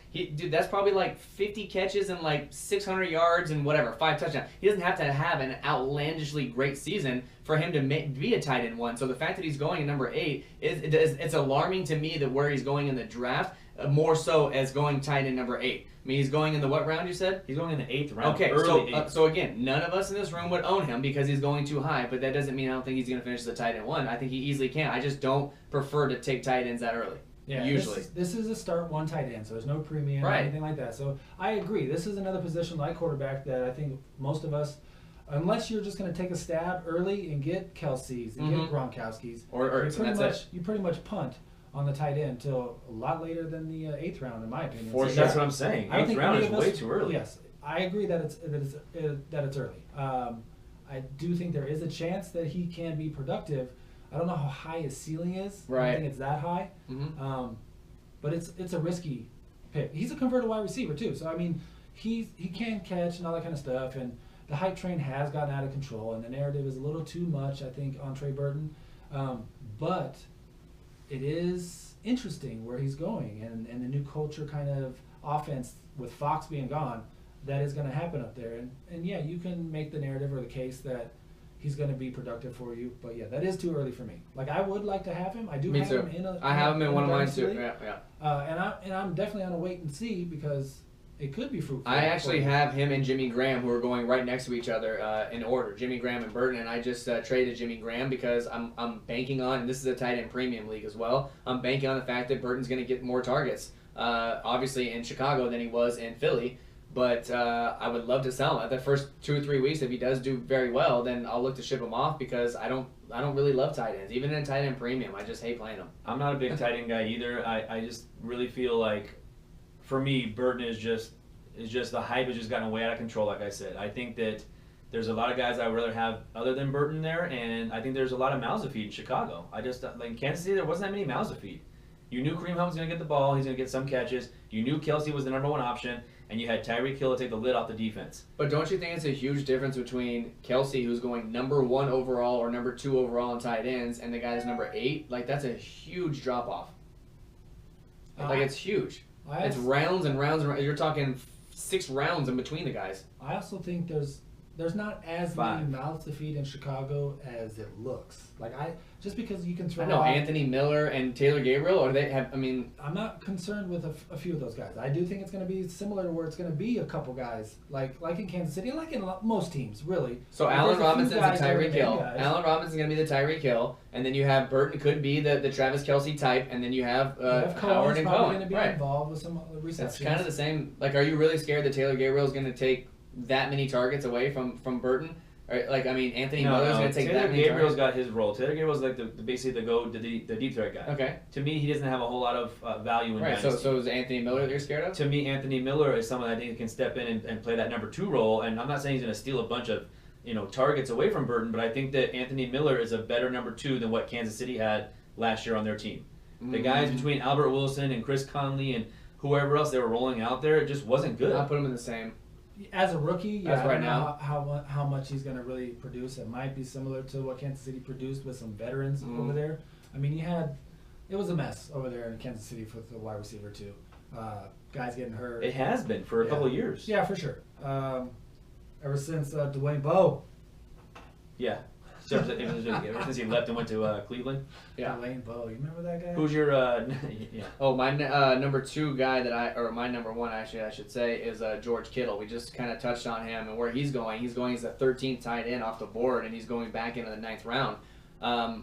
S4: that's probably like 50 catches and like 600 yards and whatever, 5 touchdowns. He doesn't have to have an outlandishly great season for him to be a tight end 1. So the fact that he's going at number 8, it's alarming to me that where he's going in the draft, more so as going tight end number 8. I mean, he's going in the what round, you said?
S2: He's going in the 8th round.
S4: Okay,
S2: early 8th.
S4: So again, none of us in this room would own him because he's going too high, but that doesn't mean I don't think he's going to finish as a tight end 1. I think he easily can. I just don't prefer to take tight ends that early.
S5: Yeah,
S4: usually.
S5: This is a start 1 tight end, so there's no premium or
S4: Right.
S5: anything like that. So I agree. This is another position like quarterback that I think most of us, unless you're just going to take a stab early and get Kelce's and get Gronkowski's,
S4: Or Ertz, and that's it.
S5: you pretty much punt on the tight end until a lot later than the 8th round, in my opinion.
S2: For
S5: So
S2: that's what I'm saying.
S5: I don't
S2: 8th
S5: think
S2: round
S5: any
S2: is
S5: of us-
S2: way too early.
S5: Yes, I agree that it's early. I do think there is a chance that he can be productive. I don't know how high his ceiling is. I
S4: Right.
S5: don't think it's that high. But it's a risky pick. He's a converted wide receiver too. So I mean, he can catch and all that kind of stuff. And the hype train has gotten out of control, and the narrative is a little too much, I think, on Trey Burton. But it is interesting where he's going, and the new culture kind of offense with Fox being gone, that is going to happen up there. And yeah, you can make the narrative or the case that he's going to be productive for you. But yeah, that is too early for me. Like, I would like to have him. I do
S4: Me
S5: have
S4: too.
S5: him in a.
S4: I have him in one of mine
S5: Dynasty
S4: too.
S5: league.
S4: Yeah.
S5: And I'm definitely on a wait and see because it could be fruitful.
S4: I actually have him and Jimmy Graham, who are going right next to each other in order. Jimmy Graham and Burton, and I just traded Jimmy Graham because I'm banking on, and this is a tight end premium league as well, I'm banking on the fact that Burton's going to get more targets, obviously in Chicago than he was in Philly. But I would love to sell him. At the first 2 or 3 weeks, if he does do very well, then I'll look to ship him off because I don't really love tight ends. Even in tight end premium, I just hate playing them.
S2: I'm not a big tight end guy either. I just really feel like, for me, Burton is just the hype has just gotten way out of control. Like I said, I think that there's a lot of guys I would rather have other than Burton there, and I think there's a lot of mouths to feed in Chicago. I just like in Kansas City, there wasn't that many mouths to feed. You knew Kareem Hunt was going to get the ball; he's going to get some catches. You knew Kelce was the number 1 option, and you had Tyreek Hill to take the lid off the defense.
S4: But don't you think it's a huge difference between Kelsey, who's going number 1 overall or number 2 overall in tight ends, and the guy that's number 8? Like, that's a huge drop off. Like, it's huge. It's rounds and rounds and rounds. You're talking 6 rounds in between the guys.
S5: I also think there's not as many mouths to feed in Chicago as it looks. Like just because you can throw.
S4: I know
S5: out,
S4: Anthony Miller and Taylor Gabriel, or they have. I mean,
S5: I'm not concerned with a few of those guys. I do think it's going to be similar to where it's going to be a couple guys like in Kansas City, and like in most teams, really.
S4: So
S5: Like,
S4: Allen
S5: there's a few
S4: Robinson's
S5: guys
S4: a
S5: that are
S4: Tyreek
S5: the
S4: Hill.
S5: guys.
S4: Allen Robinson's going to be the Tyreek Hill, and then you have Burton could be the Travis Kelce type, and then you have Howard
S5: Cohen's
S4: and
S5: probably
S4: Cohen.
S5: going to be
S4: Right.
S5: involved with some receptions.
S4: That's kind of the same. Like, are you really scared that Taylor Gabriel is going to take that many targets away from Burton? Or, like, I mean, Anthony Miller's going to take that many
S2: Gabriel's
S4: targets.
S2: got his role. Taylor Gabriel's like basically the deep threat guy.
S4: Okay.
S2: To me, he doesn't have a whole lot of value in
S4: Right.
S2: Dynasty.
S4: So is Anthony Miller that you're scared of?
S2: To me, Anthony Miller is someone I think can step in and play that number 2 role. And I'm not saying he's going to steal a bunch of targets away from Burton, but I think that Anthony Miller is a better number 2 than what Kansas City had last year on their team. The guys between Albert Wilson and Chris Conley and whoever else they were rolling out there, it just wasn't good.
S4: I'll put him in the same.
S5: As a rookie,
S4: As
S5: I
S4: right
S5: don't know
S4: now.
S5: how much he's going to really produce. It might be similar to what Kansas City produced with some veterans over there. I mean, it was a mess over there in Kansas City with the wide receiver too. Guys getting hurt.
S2: It has been for a couple of years.
S5: Yeah, for sure. Ever since Dwayne Bowe.
S2: Yeah. Ever since he left and went to Cleveland.
S4: Yeah.
S5: Dwayne Bowe. You remember that guy?
S2: Who's your yeah?
S4: Oh, my number 2 guy or my number 1 actually I should say is George Kittle. We just kind of touched on him and where he's going. He's going as the 13th tight end off the board, and he's going back into the 9th round. I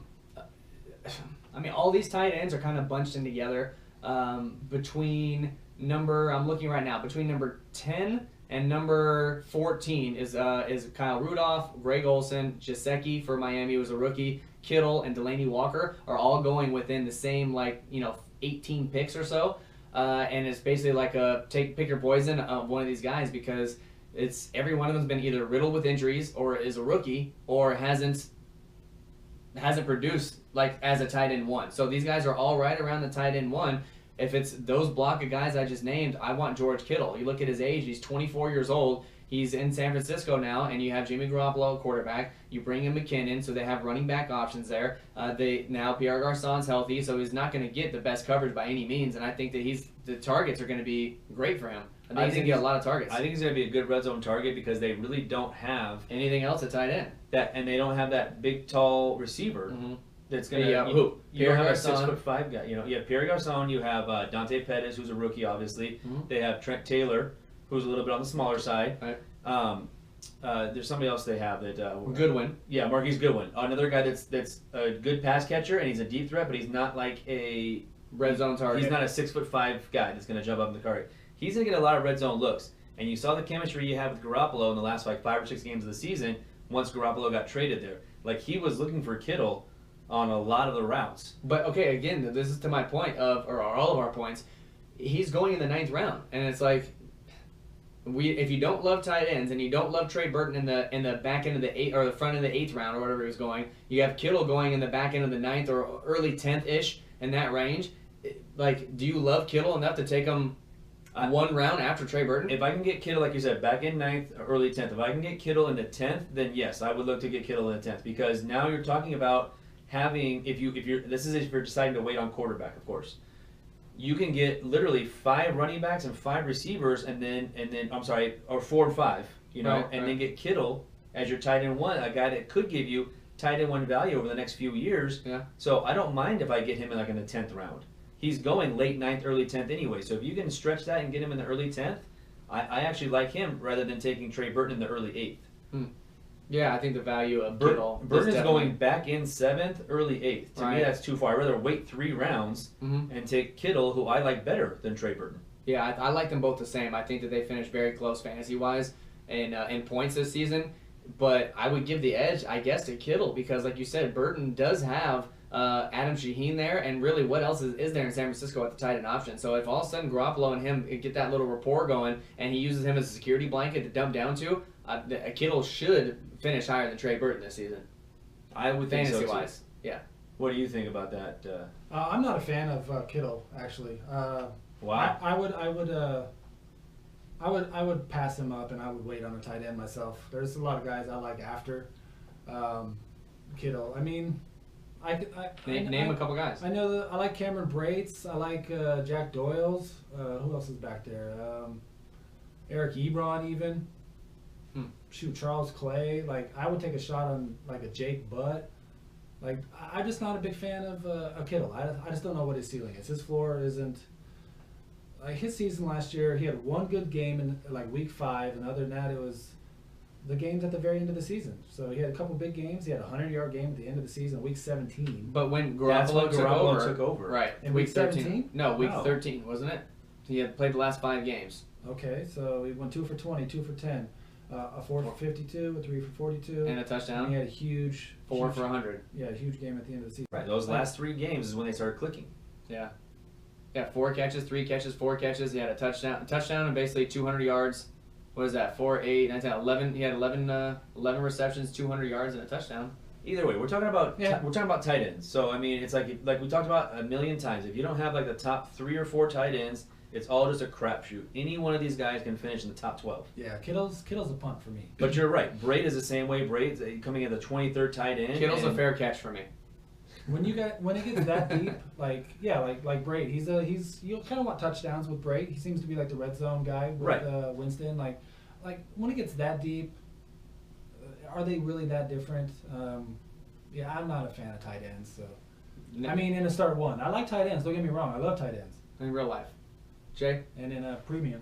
S4: mean, all these tight ends are kind of bunched in together between I'm looking right now, between number 10 and number 14 is Kyle Rudolph, Greg Olsen, Gesicki for Miami was a rookie, Kittle and Delaney Walker are all going within the same 18 picks or so, and it's basically like pick your poison of one of these guys because it's every one of them's been either riddled with injuries or is a rookie or hasn't produced like as a tight end 1. So these guys are all right around the tight end 1. If it's those block of guys I just named, I want George Kittle. You look at his age, he's 24 years old. He's in San Francisco now, and you have Jimmy Garoppolo, quarterback. You bring in McKinnon, so they have running back options there. Now Pierre Garçon's healthy, so he's not going to get the best coverage by any means, and I think that the targets are going to be great for him. I think he's going to get a lot of targets.
S2: I think he's going to be a good red zone target because they really don't have
S4: anything else at tight end.
S2: And they don't have that big, tall receiver.
S4: Mm-hmm.
S2: That's gonna you don't have a 6'5" guy. You have Pierre Garçon. You have Dante Pettis, who's a rookie, obviously.
S4: Mm-hmm.
S2: They have Trent Taylor, who's a little bit on the smaller side.
S4: Right.
S2: There's somebody else they have that
S4: Goodwin.
S2: Yeah, Marquise Goodwin, another guy that's a good pass catcher and he's a deep threat, but he's not like a
S4: red zone target.
S2: He's not a 6'5" guy that's gonna jump up in the target. He's gonna get a lot of red zone looks, and you saw the chemistry you have with Garoppolo in the last 5 or 6 games of the season. Once Garoppolo got traded there, he was looking for Kittle on a lot of the routes.
S4: But okay, again, this is to my point or all of our points. He's going in the 9th round, and it's like if you don't love tight ends and you don't love Trey Burton in the back end of the 8th or the front of the 8th round or whatever he was going, you have Kittle going in the back end of the 9th or early 10th ish in that range. Like, do you love Kittle enough to take him 1 round after Trey Burton?
S2: If I can get Kittle, like you said, back in 9th, early 10th, if I can get Kittle in the 10th, then yes, I would look to get Kittle in the 10th because now you're talking about having if you're deciding to wait on quarterback, of course. You can get literally 5 running backs and 5 receivers, and then I'm sorry, or 4 and 5, then get Kittle as your tight end 1, a guy that could give you tight end 1 value over the next few years.
S4: Yeah.
S2: So I don't mind if I get him in the 10th round. He's going late 9th, early 10th anyway. So if you can stretch that and get him in the early 10th, I actually like him rather than taking Trey Burton in the early 8th.
S4: Yeah, I think the value of Kittle.
S2: Burton's going back in 7th, early 8th. To me, that's too far. I'd rather wait 3 rounds and take Kittle, who I like better than Trey Burton.
S4: Yeah, I like them both the same. I think that they finished very close fantasy-wise in points this season. But I would give the edge, I guess, to Kittle because, like you said, Burton does have Adam Shaheen there, and really, what else is there in San Francisco at the tight end option? So if all of a sudden Garoppolo and him get that little rapport going, and he uses him as a security blanket to dump down to, Kittle should finish higher than Trey Burton this season.
S2: I would think so, too.
S4: Fantasy-wise, yeah.
S2: What do you think about that?
S5: I'm not a fan of Kittle, actually.
S2: Why?
S5: I would I would pass him up, and I would wait on a tight end myself. There's a lot of guys I like after Kittle. I mean,
S4: Name a couple guys.
S5: I know I like Cameron Brates. I like Jack Doyle's. Who else is back there? Eric Ebron even. Shoot, Charles Clay. Like, I would take a shot on like a Jake Butt. Like, I'm just not a big fan of Kittle. I just don't know what his ceiling is. His floor isn't. Like, his season last year, he had one good game in like week 5, and other than that, it was the games at the very end of the season. So he had a couple big games. He had a 100-yard game at the end of the season, week 17.
S4: But when
S2: That's when
S4: Garoppolo
S2: took over.
S4: right?
S5: In
S4: week
S5: week
S4: 13.
S5: 17?
S4: No, week
S5: No.
S4: 13, wasn't it? He had played the last 5 games.
S5: Okay, so he went 2 for 20, 2 for 10, a 4 for 52, a 3 for 42,
S4: And a touchdown.
S5: he had a huge
S4: 4 for 100.
S5: Yeah, a huge game at the end of the season.
S2: Right. Those last 3 games is when they started clicking.
S4: Yeah. Yeah, 4 catches, 3 catches, 4 catches. He had a touchdown and basically 200 yards. What is that? 4, 8, 9, 10, 11. He had 11 receptions, 200 yards, and a touchdown.
S2: Either way, we're talking about
S5: Yeah.
S2: we're talking about tight ends. So I mean, it's like we talked about a million times. If you don't have like the top 3 or 4 tight ends, it's all just a crapshoot. Any one of these guys can finish in the top 12.
S5: Yeah, Kittle's a punt for me.
S2: But you're right. Braid is the same way. Braid's coming in the 23rd tight end.
S4: Kittle's a
S2: and-
S4: fair catch for me.
S5: When it gets that deep, like Braid, he's you kind of want touchdowns with Braid. He seems to be like the red zone guy with
S2: Right.
S5: Winston. Like when it gets that deep, are they really that different? Yeah, I'm not a fan of tight ends. So I mean, in a start 1, I like tight ends. Don't get me wrong, I love tight ends.
S4: In real life. Jay?
S5: And in a premium.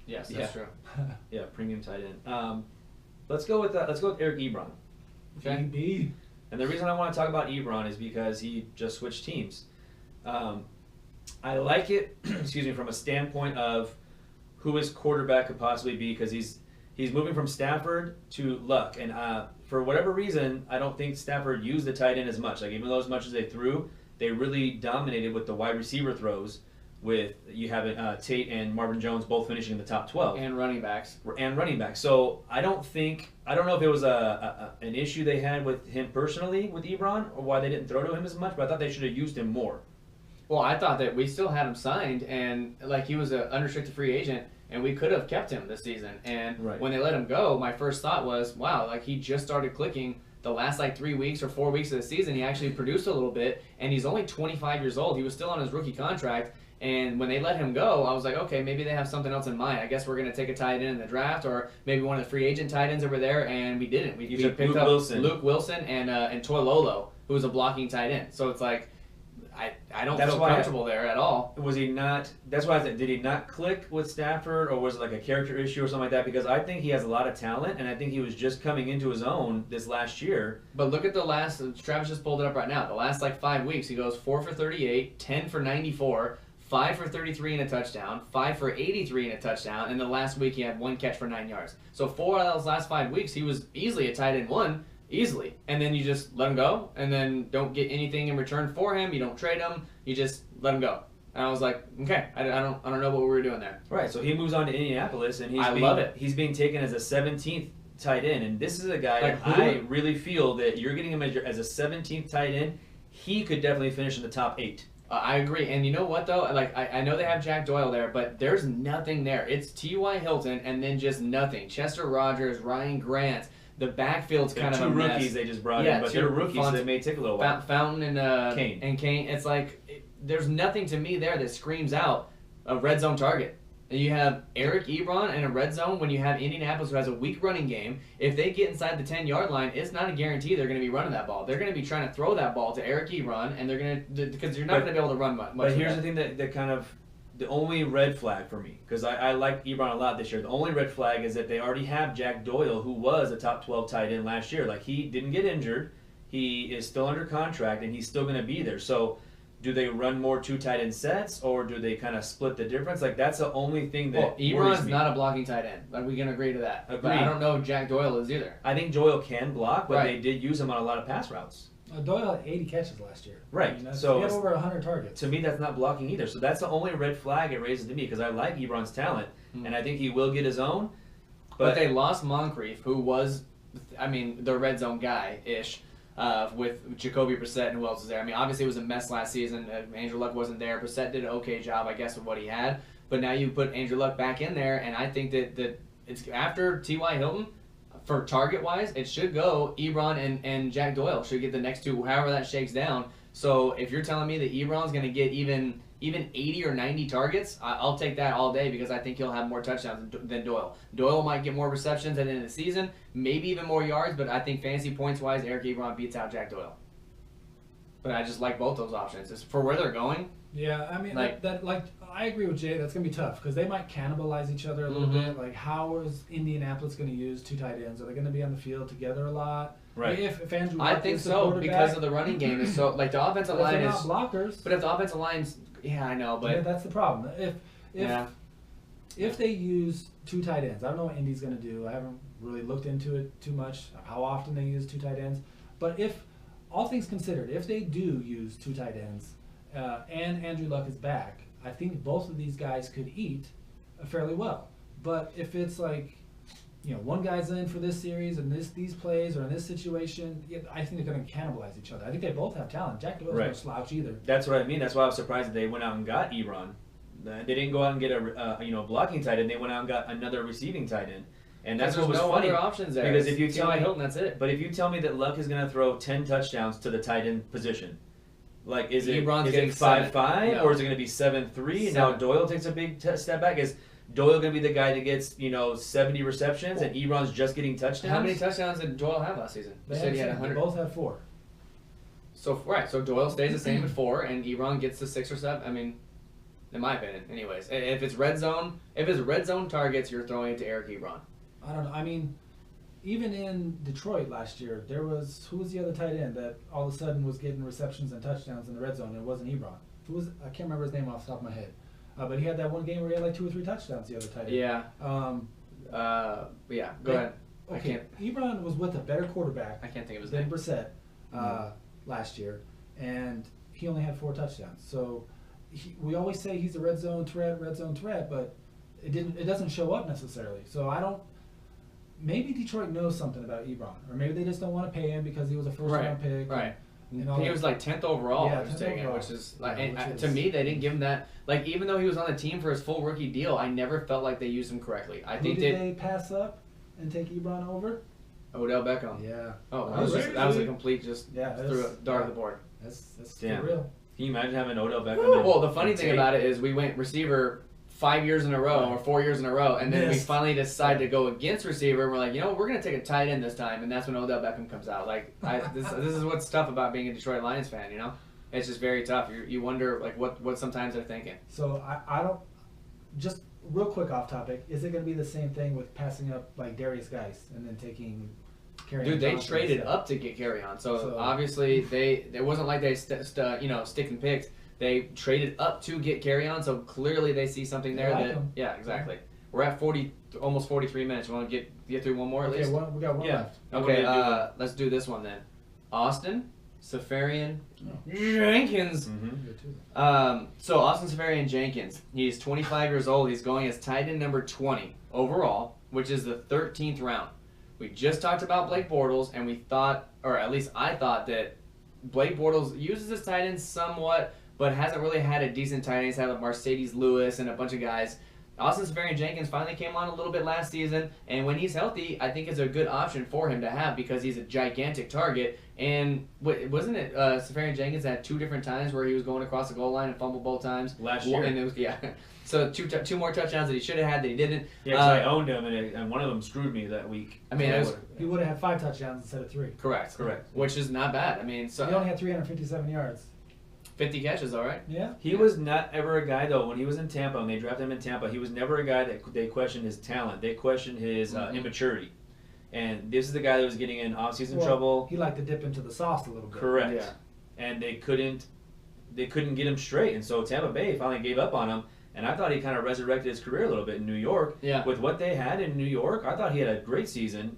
S4: Yes, that's
S2: Yeah.
S4: true.
S2: Yeah, premium tight end. Let's go with Eric Ebron.
S4: Okay.
S5: EB.
S2: And the reason I want to talk about Ebron is because he just switched teams. I like it, excuse me, from a standpoint of who his quarterback could possibly be, because he's moving from Stafford to Luck, and for whatever reason, I don't think Stafford used the tight end as much. Like, even though as much as they threw, they really dominated with the wide receiver throws. With you having Tate and Marvin Jones both finishing in the top 12
S4: And running backs.
S2: and running back. So I don't know if it was an issue they had with him personally with Ebron, or why they didn't throw to him as much. But I thought they should have used him more.
S4: Well, I thought that we still had him signed, and like he was an unrestricted free agent, and we could have kept him this season. And
S2: Right.
S4: when they let him go, my first thought was, wow, like he just started clicking. The last like 3 weeks or 4 weeks of the season, he actually produced a little bit, and he's only 25 years old. He was still on his rookie contract. And when they let him go, I was like, okay, maybe they have something else in mind. I guess we're going to take a tight end in the draft, or maybe one of the free agent tight ends over there, and we didn't. We
S2: took
S4: picked
S2: Luke
S4: up
S2: Wilson.
S4: Luke Wilson and Toilolo, who was a blocking tight end. So it's like, I don't
S2: That's
S4: feel
S2: why
S4: comfortable there at all.
S2: Was he not? That's why I said, did he not click with Stafford, or was it like a character issue or something like that? Because I think he has a lot of talent, and I think he was just coming into his own this last year.
S4: But look at the last, Travis just pulled it up right now. The last like 5 weeks, he goes 4 for 38, 10 for 94, 5 for 33 and a touchdown, 5 for 83 and a touchdown, and the last week he had 1 catch for 9 yards. So 4 out of those last 5 weeks, he was easily a tight end 1, easily. And then you just let him go, and then don't get anything in return for him. You don't trade him. You just let him go. And I was like, okay, I don't know what we were doing there.
S2: Right. So he moves on to Indianapolis, and
S4: love it.
S2: He's being taken as a 17th tight end, and this is a guy
S4: Like,
S2: I really feel that you're getting him as a 17th tight end. He could definitely finish in the top 8.
S4: I agree. And you know what, though? Like, I know they have Jack Doyle there, but there's nothing there. It's T.Y. Hilton and then just nothing. Chester Rogers, Ryan Grant. The backfield's kind of a
S2: two
S4: mess.
S2: rookies they just brought
S4: Yeah,
S2: in, but
S4: 2
S2: they're rookies, so
S4: Font-
S2: they may take a little while.
S4: Fountain and
S2: Kane.
S4: Kane. It's like, there's nothing to me there that screams out a red zone target. And you have Eric Ebron in a red zone when you have Indianapolis, who has a weak running game. If they get inside the 10-yard line, it's not a guarantee they're going to be running that ball. They're going to be trying to throw that ball to Eric Ebron, and they're going to, because you're not going to be able to run much.
S2: But here's the thing that kind of, the only red flag for me, because I like Ebron a lot this year, the only red flag is that they already have Jack Doyle, who was a top 12 tight end last year. Like, he didn't get injured. He is still under contract, and he's still going to be there. So do they run more 2 tight end sets, or do they kind of split the difference? Like, that's the only thing that worries
S4: Ebron's
S2: me.
S4: not a blocking tight end. Like, we can agree to that. But
S2: Agreed.
S4: I don't know if Jack Doyle is either.
S2: I think Doyle can block, but
S4: Right.
S2: they did use him on a lot of pass routes.
S5: Doyle had 80 catches last year.
S2: Right.
S5: I mean,
S2: So
S5: he had over 100 targets.
S2: to me, that's not blocking either. So that's the only red flag it raises to me, because I like Ebron's talent, and I think he will get his own.
S4: But they lost Moncrief, who was, I mean, the red zone guy-ish, with Jacoby Brissett and who else is there. I mean, obviously it was a mess last season. Andrew Luck wasn't there. Brissett did an okay job, I guess, with what he had. but now you put Andrew Luck back in there, and I think that it's after T.Y. Hilton, for target-wise, it should go Ebron and Jack Doyle should get the next two, however that shakes down. So if you're telling me that Ebron's going to get even 80 or 90 targets, I'll take that all day because I think he'll have more touchdowns than Doyle. Doyle might get more receptions at the end of the season, maybe even more yards, but I think fantasy points-wise, Eric Ebron beats out Jack Doyle. But I just like both those options. It's for where they're going.
S5: Yeah, I mean,
S4: Like-
S5: I agree with Jay. That's going to be tough because they might cannibalize each other a little
S4: Mhm.
S5: bit. Like, how is Indianapolis going to use two tight ends? Are they going to be on the field together a lot?
S2: Right.
S5: If Andrew
S4: I
S5: Luck
S4: think
S5: is the
S4: so
S5: quarterback,
S4: because of the running game is so like the offensive
S5: but if
S4: line
S5: they're
S4: is.
S5: not blockers.
S4: But if the offensive line's, yeah, I know, but
S5: yeah, that's the problem.
S4: yeah.
S5: If they use two tight ends, I don't know what Indy's going to do. I haven't really looked into it too much, how often they use two tight ends. But if, all things considered, if they do use two tight ends and Andrew Luck is back, I think both of these guys could eat fairly well. But if it's like, one guy's in for this series and these plays or in this situation, I think they're going to cannibalize each other. I think they both have talent. Jack Doyle's no
S2: Right.
S5: slouch either.
S2: That's what I mean. That's why I was surprised that they went out and got Ebron. They didn't go out and get a blocking tight end. They went out and got another receiving tight end, and that's what
S4: there's
S2: was
S4: no
S2: funny.
S4: other options there.
S2: Because if you
S4: It's
S2: tell
S4: T.Y.
S2: me-
S4: Hilton, that's it.
S2: But if you tell me that Luck is going to throw 10 touchdowns to the tight end position, like is it
S4: Ebron's
S2: is
S4: getting
S2: it 5-5
S4: 7.
S2: or is it going to be 7-3? And now
S4: 7.
S2: Doyle takes a big step back. Is Doyle going to be the guy that gets 70 receptions and Ebron's just getting touchdowns?
S4: How many touchdowns did Doyle have last season? You said he had
S5: They
S4: 100.
S5: both had 4.
S4: So Doyle stays the same at 4, and Ebron gets to 6 or 7. I mean, in my opinion, anyways. If it's red zone targets, you're throwing it to Eric Ebron.
S5: I don't know. I mean, even in Detroit last year, who was the other tight end that all of a sudden was getting receptions and touchdowns in the red zone? And it wasn't Ebron. I can't remember his name off the top of my head. But he had that one game where he had like 2 or 3 touchdowns. The other tight end.
S4: Yeah.
S5: Yeah.
S4: Go ahead.
S5: Okay. Ebron was with a better quarterback
S4: I can't think of his
S5: than
S4: name.
S5: Brissett last year, and he only had 4 touchdowns. So we always say he's a red zone threat, but it doesn't show up necessarily. So I don't. Maybe Detroit knows something about Ebron, or maybe they just don't want to pay him because he was a first-round pick.
S4: Right.
S5: And all
S4: He
S5: that.
S4: was like 10th overall.
S5: Yeah,
S4: I was
S5: 10th
S4: taking,
S5: overall.
S4: which is like,
S5: Yeah,
S4: and,
S5: which
S4: to
S5: is-
S4: me, they didn't give him that. Like, even though he was on the team for his full rookie deal, I never felt like they used him correctly. I
S5: Who
S4: think
S5: did they pass up and take Ebron over?
S4: Odell Beckham.
S5: Yeah.
S4: Oh,
S5: That
S4: that was,
S5: was
S4: that was a
S5: crazy.
S4: complete just
S5: Yeah,
S4: threw a
S5: that's-
S4: dart at the board.
S5: That's
S2: Damn.
S5: for real.
S2: Can you imagine having Odell Beckham? and-
S4: Well, the funny
S2: and
S4: thing
S2: Tate?
S4: about it is we went receiver 5 years in a row or 4 years in a row, and then we
S5: Missed.
S4: finally decided to go against receiver. And we're like, we're gonna take a tight end this time, and that's when Odell Beckham comes out. Like, this is what's tough about being a Detroit Lions fan. It's just very tough. You wonder like what sometimes they're thinking.
S5: So I don't. Just real quick off topic. Is it going to be the same thing with passing up like Darius Geis and then taking?
S4: Dude, they traded up to get carry on. So obviously it wasn't like they stick and picked. They traded up to get carry on. So clearly they see something
S5: They
S4: there
S5: like
S4: that
S5: him.
S4: yeah, exactly. We're at almost 43 minutes. You want to get through one more at
S5: Okay,
S4: least?
S5: we got one
S2: Yeah.
S5: left.
S4: Okay,
S2: What do we
S4: let's do this one then. Austin Safarian
S5: Oh.
S4: Jenkins.
S2: Mhm.
S5: Good too.
S4: So Austin Safarian Jenkins, he's 25 years old. He's going as tight end number 20 overall, which is the 13th round. We just talked about Blake Bortles, and we thought, or at least I thought, that Blake Bortles uses his tight end somewhat, but hasn't really had a decent tight end. He's had like Mercedes Lewis and a bunch of guys. Austin Safarian Jenkins finally came on a little bit last season, and when he's healthy, I think it's a good option for him to have because he's a gigantic target. And wasn't it Safarian Jenkins had 2 different times where he was going across the goal line and fumbled both times
S2: Last year.
S4: And it was so two more touchdowns that he should have had that he didn't.
S2: Yeah, 'cause I owned him, and one of them screwed me that week.
S4: I mean, it was
S5: He would have had 5 touchdowns instead of 3.
S4: correct,
S2: Correct.
S4: which is not bad. I mean,
S5: He
S4: so
S5: only had 357 yards.
S4: 50 catches, all right.
S5: Yeah.
S2: He was not ever a guy, though, when he was in Tampa, and they drafted him in Tampa, he was never a guy that they questioned his talent. They questioned his immaturity. And this is the guy that was getting in off-season
S5: Well,
S2: trouble.
S5: He liked to dip into the sauce a little bit.
S2: Correct.
S4: Yeah.
S2: And they couldn't get him straight. And so Tampa Bay finally gave up on him. And I thought he kind of resurrected his career a little bit in New York.
S4: Yeah.
S2: With what they had in New York, I thought he had a great season,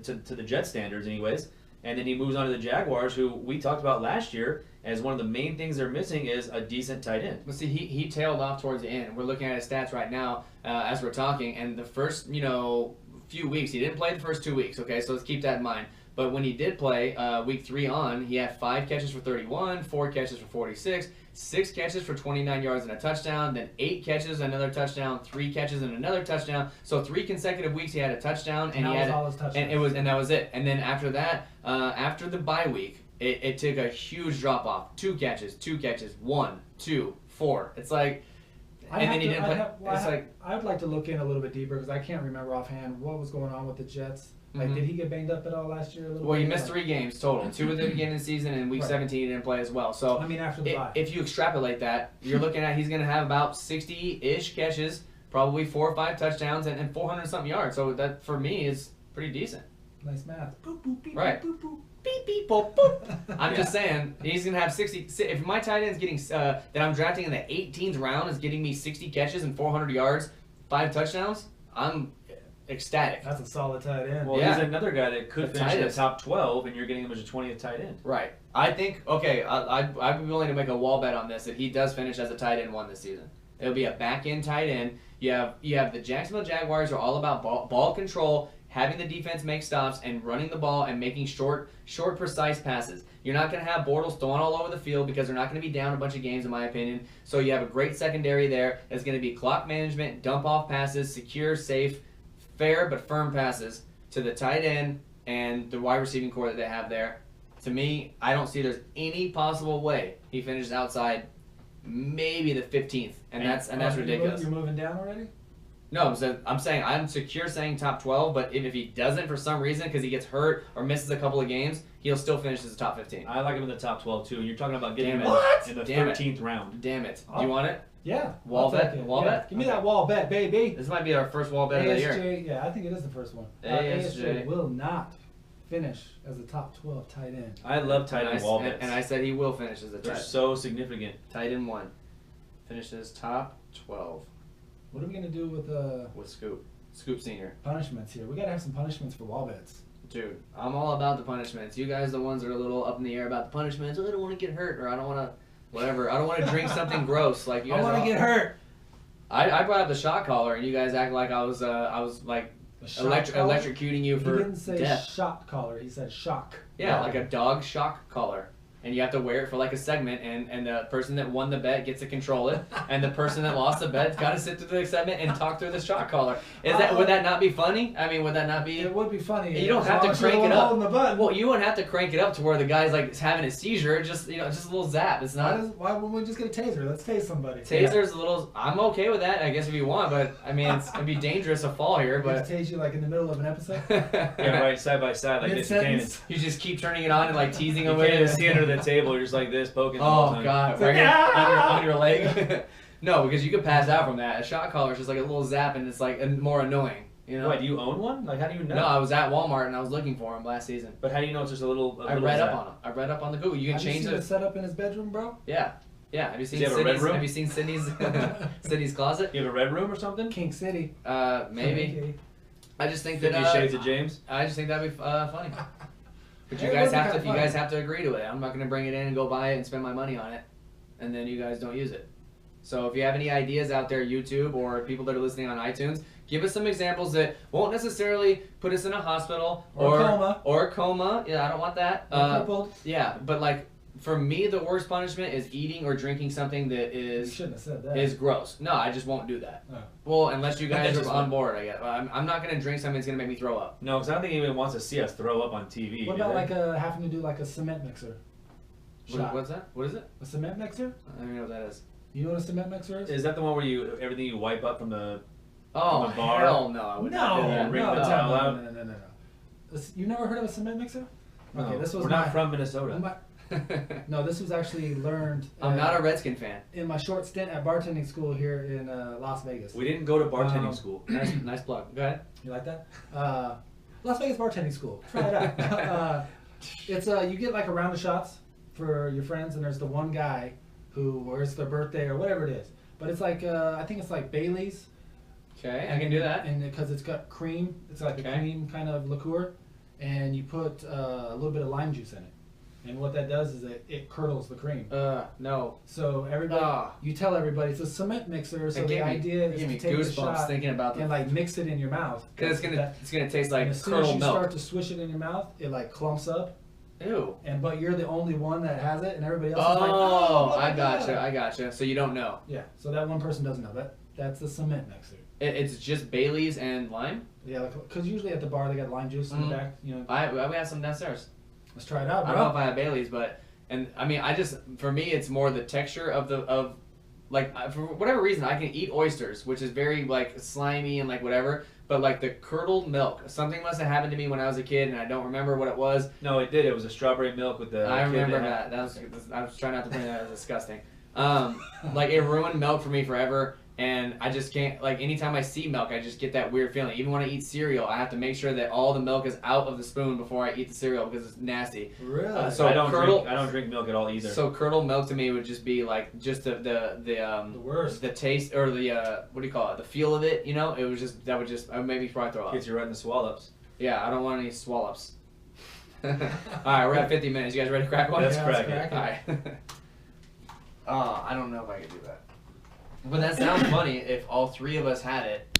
S2: to the Jet standards anyways. And then he moves on to the Jaguars, who we talked about last year as one of the main things they're missing is a decent tight end.
S4: But see, he tailed off towards the end. We're looking at his stats right now as we're talking, and the first few weeks, he didn't play the first 2 weeks. Okay, so let's keep that in mind. But when he did play week 3 on, he had 5 catches for 31, 4 catches for 46, 6 catches for 29 yards and a touchdown, then 8 catches, another touchdown, 3 catches and another touchdown. So 3 consecutive weeks he had a touchdown, and
S5: that
S4: he had
S5: was all his touchdowns.
S4: and that was it. And then after that, after the bye week, it took a huge drop off. 2 catches, 1, 2, 4. It's like, and then he didn't play.
S5: I would like to look in a little bit deeper because I can't remember offhand what was going on with the Jets. Like,
S4: Mhm.
S5: did he get banged up at all last year? A little
S4: Well,
S5: bit?
S4: he missed 3 games total. 2 at the beginning of the season, and week
S5: Right.
S4: 17 he didn't play as well. So
S5: I mean, after the bye.
S4: if you extrapolate that, you're looking at he's going to have about 60-ish catches, probably 4 or 5 touchdowns, and 400 something yards. So that for me is pretty decent.
S5: Nice math. Boop, boop, beep,
S4: Right.
S5: boop, boop.
S4: Beep beep boop boop. I'm just saying he's gonna have 60. If my tight end's getting that I'm drafting in the 18th round is getting me 60 catches and 400 yards, 5 touchdowns, I'm ecstatic.
S5: That's a solid tight end.
S2: Well,
S4: Yeah.
S2: he's another guy that could
S4: The
S2: finish in the
S4: tightest.
S2: top 12, and you're getting him as a 20th tight end.
S4: Right. I think I'd be willing to make a wall bet on this if he does finish as a tight end 1 this season. It'll be a back end tight end. You have the Jacksonville Jaguars are all about ball control, having the defense make stops and running the ball and making short, precise passes. You're not going to have Bortles throwing all over the field because they're not going to be down a bunch of games, in my opinion. So you have a great secondary there. It's going to be clock management, dump off passes, secure, safe, fair but firm passes to the tight end and the wide receiving core that they have there. To me, I don't see there's any possible way he finishes outside maybe the 15th, and that's ridiculous.
S5: You're moving down already?
S4: No, I'm saying I'm secure saying top 12, but if he doesn't for some reason because he gets hurt or misses a couple of games, he'll still finish as a top 15.
S2: I like him in the top 12 too. You're talking about getting
S4: Damn
S2: him
S4: it.
S2: in the
S4: Damn it.
S2: 13th round.
S4: Damn it. Do you want it?
S5: Yeah.
S4: Wall
S5: I'll take
S4: bet?
S5: it.
S4: Wall
S5: Yeah.
S4: bet?
S5: Give me
S4: Okay.
S5: that wall bet, baby.
S4: This might be our first wall bet of the year.
S5: ASJ, yeah, I think it is the first one.
S4: ASJ.
S5: ASJ will not finish as a top 12 tight end.
S2: I love tight end wall bets.
S4: And I said he will finish as a
S2: They're
S4: tight
S2: so significant.
S4: end 1. Finishes top 12
S5: What are we going to do with
S4: with Scoop Senior.
S5: punishments here? We got to have some punishments for wall bets.
S4: Dude, I'm all about the punishments. You guys are the ones that are a little up in the air about the punishments. Oh, I don't want to get hurt, or I don't want to, whatever. I don't want to drink something gross. Like you
S5: I
S4: guys
S5: want
S4: are
S5: to get hurt.
S4: I brought up the shot collar, and you guys act like I was like
S5: The shot collar?
S4: electrocuting you
S5: He
S4: for
S5: didn't say
S4: death.
S5: shot collar. He said shock.
S4: Yeah, like a dog shock collar. And you have to wear it for like a segment, and the person that won the bet gets to control it, and the person that lost the bet got to sit through the segment and talk through the shock collar. Would that not be funny? I mean, would that not be?
S5: It would be funny.
S4: You don't
S5: as
S4: have
S5: long
S4: to
S5: as you're
S4: crank
S5: the
S4: it
S5: one
S4: up.
S5: holding the button.
S4: Well, you wouldn't have to crank it up to where the guy's like having a seizure. Just just a little zap. It's not.
S5: Why wouldn't we just get a taser? Let's tase somebody.
S4: Taser's a little. I'm okay with that, I guess, if you want, but I mean, it'd be dangerous to fall here.
S5: But
S4: But
S5: tase you like in the middle of an episode.
S2: Yeah, right, side by side, like this. You can't even
S5: Mid-sentence.
S4: you just keep turning it on and like teasing
S2: you
S4: away.
S2: can't even see under the table. You're just like this, poking the whole
S4: Oh
S2: time.
S4: god,
S5: It's
S4: right
S5: like,
S4: here
S5: "Ah!"
S4: on your leg. No, because you could pass out from that. A shot collar is just like a little zap, and it's like more annoying. You know?
S2: Why, do you own one? Like, how do you know?
S4: No, I was at Walmart and I was looking for them last season.
S2: But how do you know it's just a little?
S4: I read up on them. I read up on the Google. You can
S5: Have you
S4: change
S5: seen
S4: it.
S5: the setup in his bedroom, bro?
S4: Yeah, yeah. Have you seen
S2: he have a red
S4: Sydney's?
S2: room?
S4: Have you seen Sydney's Sydney's closet?
S2: You have a red room or something?
S5: King City.
S4: Maybe.
S5: Okay.
S4: I just think
S2: 50
S4: that.
S2: Shades of James.
S4: I just think that'd be funny. But you
S5: It
S4: guys
S5: would be
S4: have to.
S5: kinda
S4: You
S5: funny.
S4: guys have to agree to it. I'm not gonna bring it in and go buy it and spend my money on it, and then you guys don't use it. So if you have any ideas out there, YouTube or people that are listening on iTunes, give us some examples that won't necessarily put us in a hospital
S5: Or a coma.
S4: Or a coma. Yeah, I don't want that.
S5: Crippled.
S4: Yeah, but like for me, the worst punishment is eating or drinking something that
S5: You
S4: is
S5: shouldn't have said that.
S4: gross. No, I just won't do that.
S5: Oh.
S4: Well, unless you guys
S2: Just
S4: are on
S2: won't.
S4: board, I guess. I'm not gonna drink something that's gonna make me throw up.
S2: No, because I don't think anyone wants to see us throw up on TV.
S5: What
S2: do
S5: about
S2: they?
S5: like having to do like a cement mixer? Shot.
S4: What's that? What is it?
S5: A cement mixer?
S4: I don't even know what that is.
S5: You know what a cement mixer is?
S2: Is that the one where you everything you wipe up from the?
S4: Oh,
S2: the bar?
S4: hell no! I would not do that.
S2: Wring
S5: no,
S2: the
S5: no,
S2: towel
S5: no,
S2: out?
S5: no. You never heard of a cement mixer? Okay,
S2: No,
S5: this was
S2: we're
S5: my,
S2: not from Minnesota.
S5: No, this was actually learned.
S4: I'm not a Redskin fan.
S5: in my short stint at bartending school here in Las Vegas.
S2: We didn't go to bartending
S5: Um,
S2: school.
S4: Nice plug. Go ahead.
S5: You like that? Las Vegas bartending school. Try it out. It's you get like a round of shots for your friends, and there's the one guy who, or it's their birthday or whatever it is. But it's like I think it's like Bailey's.
S4: Okay, I can do that.
S5: And because it's got cream, it's like
S4: Okay.
S5: a cream kind of liqueur, and you put a little bit of lime juice in it. And what that does is it curdles the cream.
S4: No.
S5: So everybody, you tell everybody it's a cement mixer. So the idea is to take the shot
S4: thinking about
S5: and like mix it in your mouth.
S4: Because it's gonna taste like
S5: as soon
S4: curdled
S5: as you
S4: milk.
S5: start to swish it in your mouth, it like clumps up.
S4: Ew.
S5: But you're the only one that has it, and everybody else is like,
S4: Oh,
S5: look
S4: I
S5: at
S4: gotcha.
S5: that."
S4: I gotcha. So you don't know.
S5: Yeah. So that one person doesn't know that. That's the cement mixer.
S4: It's just Bailey's and lime.
S5: Yeah, because usually at the bar they got lime juice in the back. You know.
S4: We have some downstairs.
S5: Let's try it out, bro.
S4: I don't know if I have Bailey's, but I mean, for me it's more the texture of like for whatever reason I can eat oysters, which is very like slimy and like whatever. But like the curdled milk, something must have happened to me when I was a kid, and I don't remember what it was.
S2: No, it did. It was a strawberry milk with the.
S4: I remember that. I was trying not to bring that as disgusting. Like it ruined milk for me forever, and I just can't. Like anytime I see milk, I just get that weird feeling. Even when I eat cereal, I have to make sure that all the milk is out of the spoon before I eat the cereal because it's nasty.
S5: Really?
S4: So
S2: I don't drink milk at all either.
S4: So curdled milk to me would just be like just the
S5: worst.
S4: the taste or the what do you call it? The feel of it. You know, it would make me probably throw up.
S2: Gets you right in the swallows.
S4: Yeah, I don't want any swallows. All right, we're at 50 minutes. You guys ready to crack one?
S2: Let's
S5: Yeah,
S2: crack
S5: let's
S2: it.
S5: crack
S4: All right. I don't know if I could do that. But that sounds funny if all three of us had it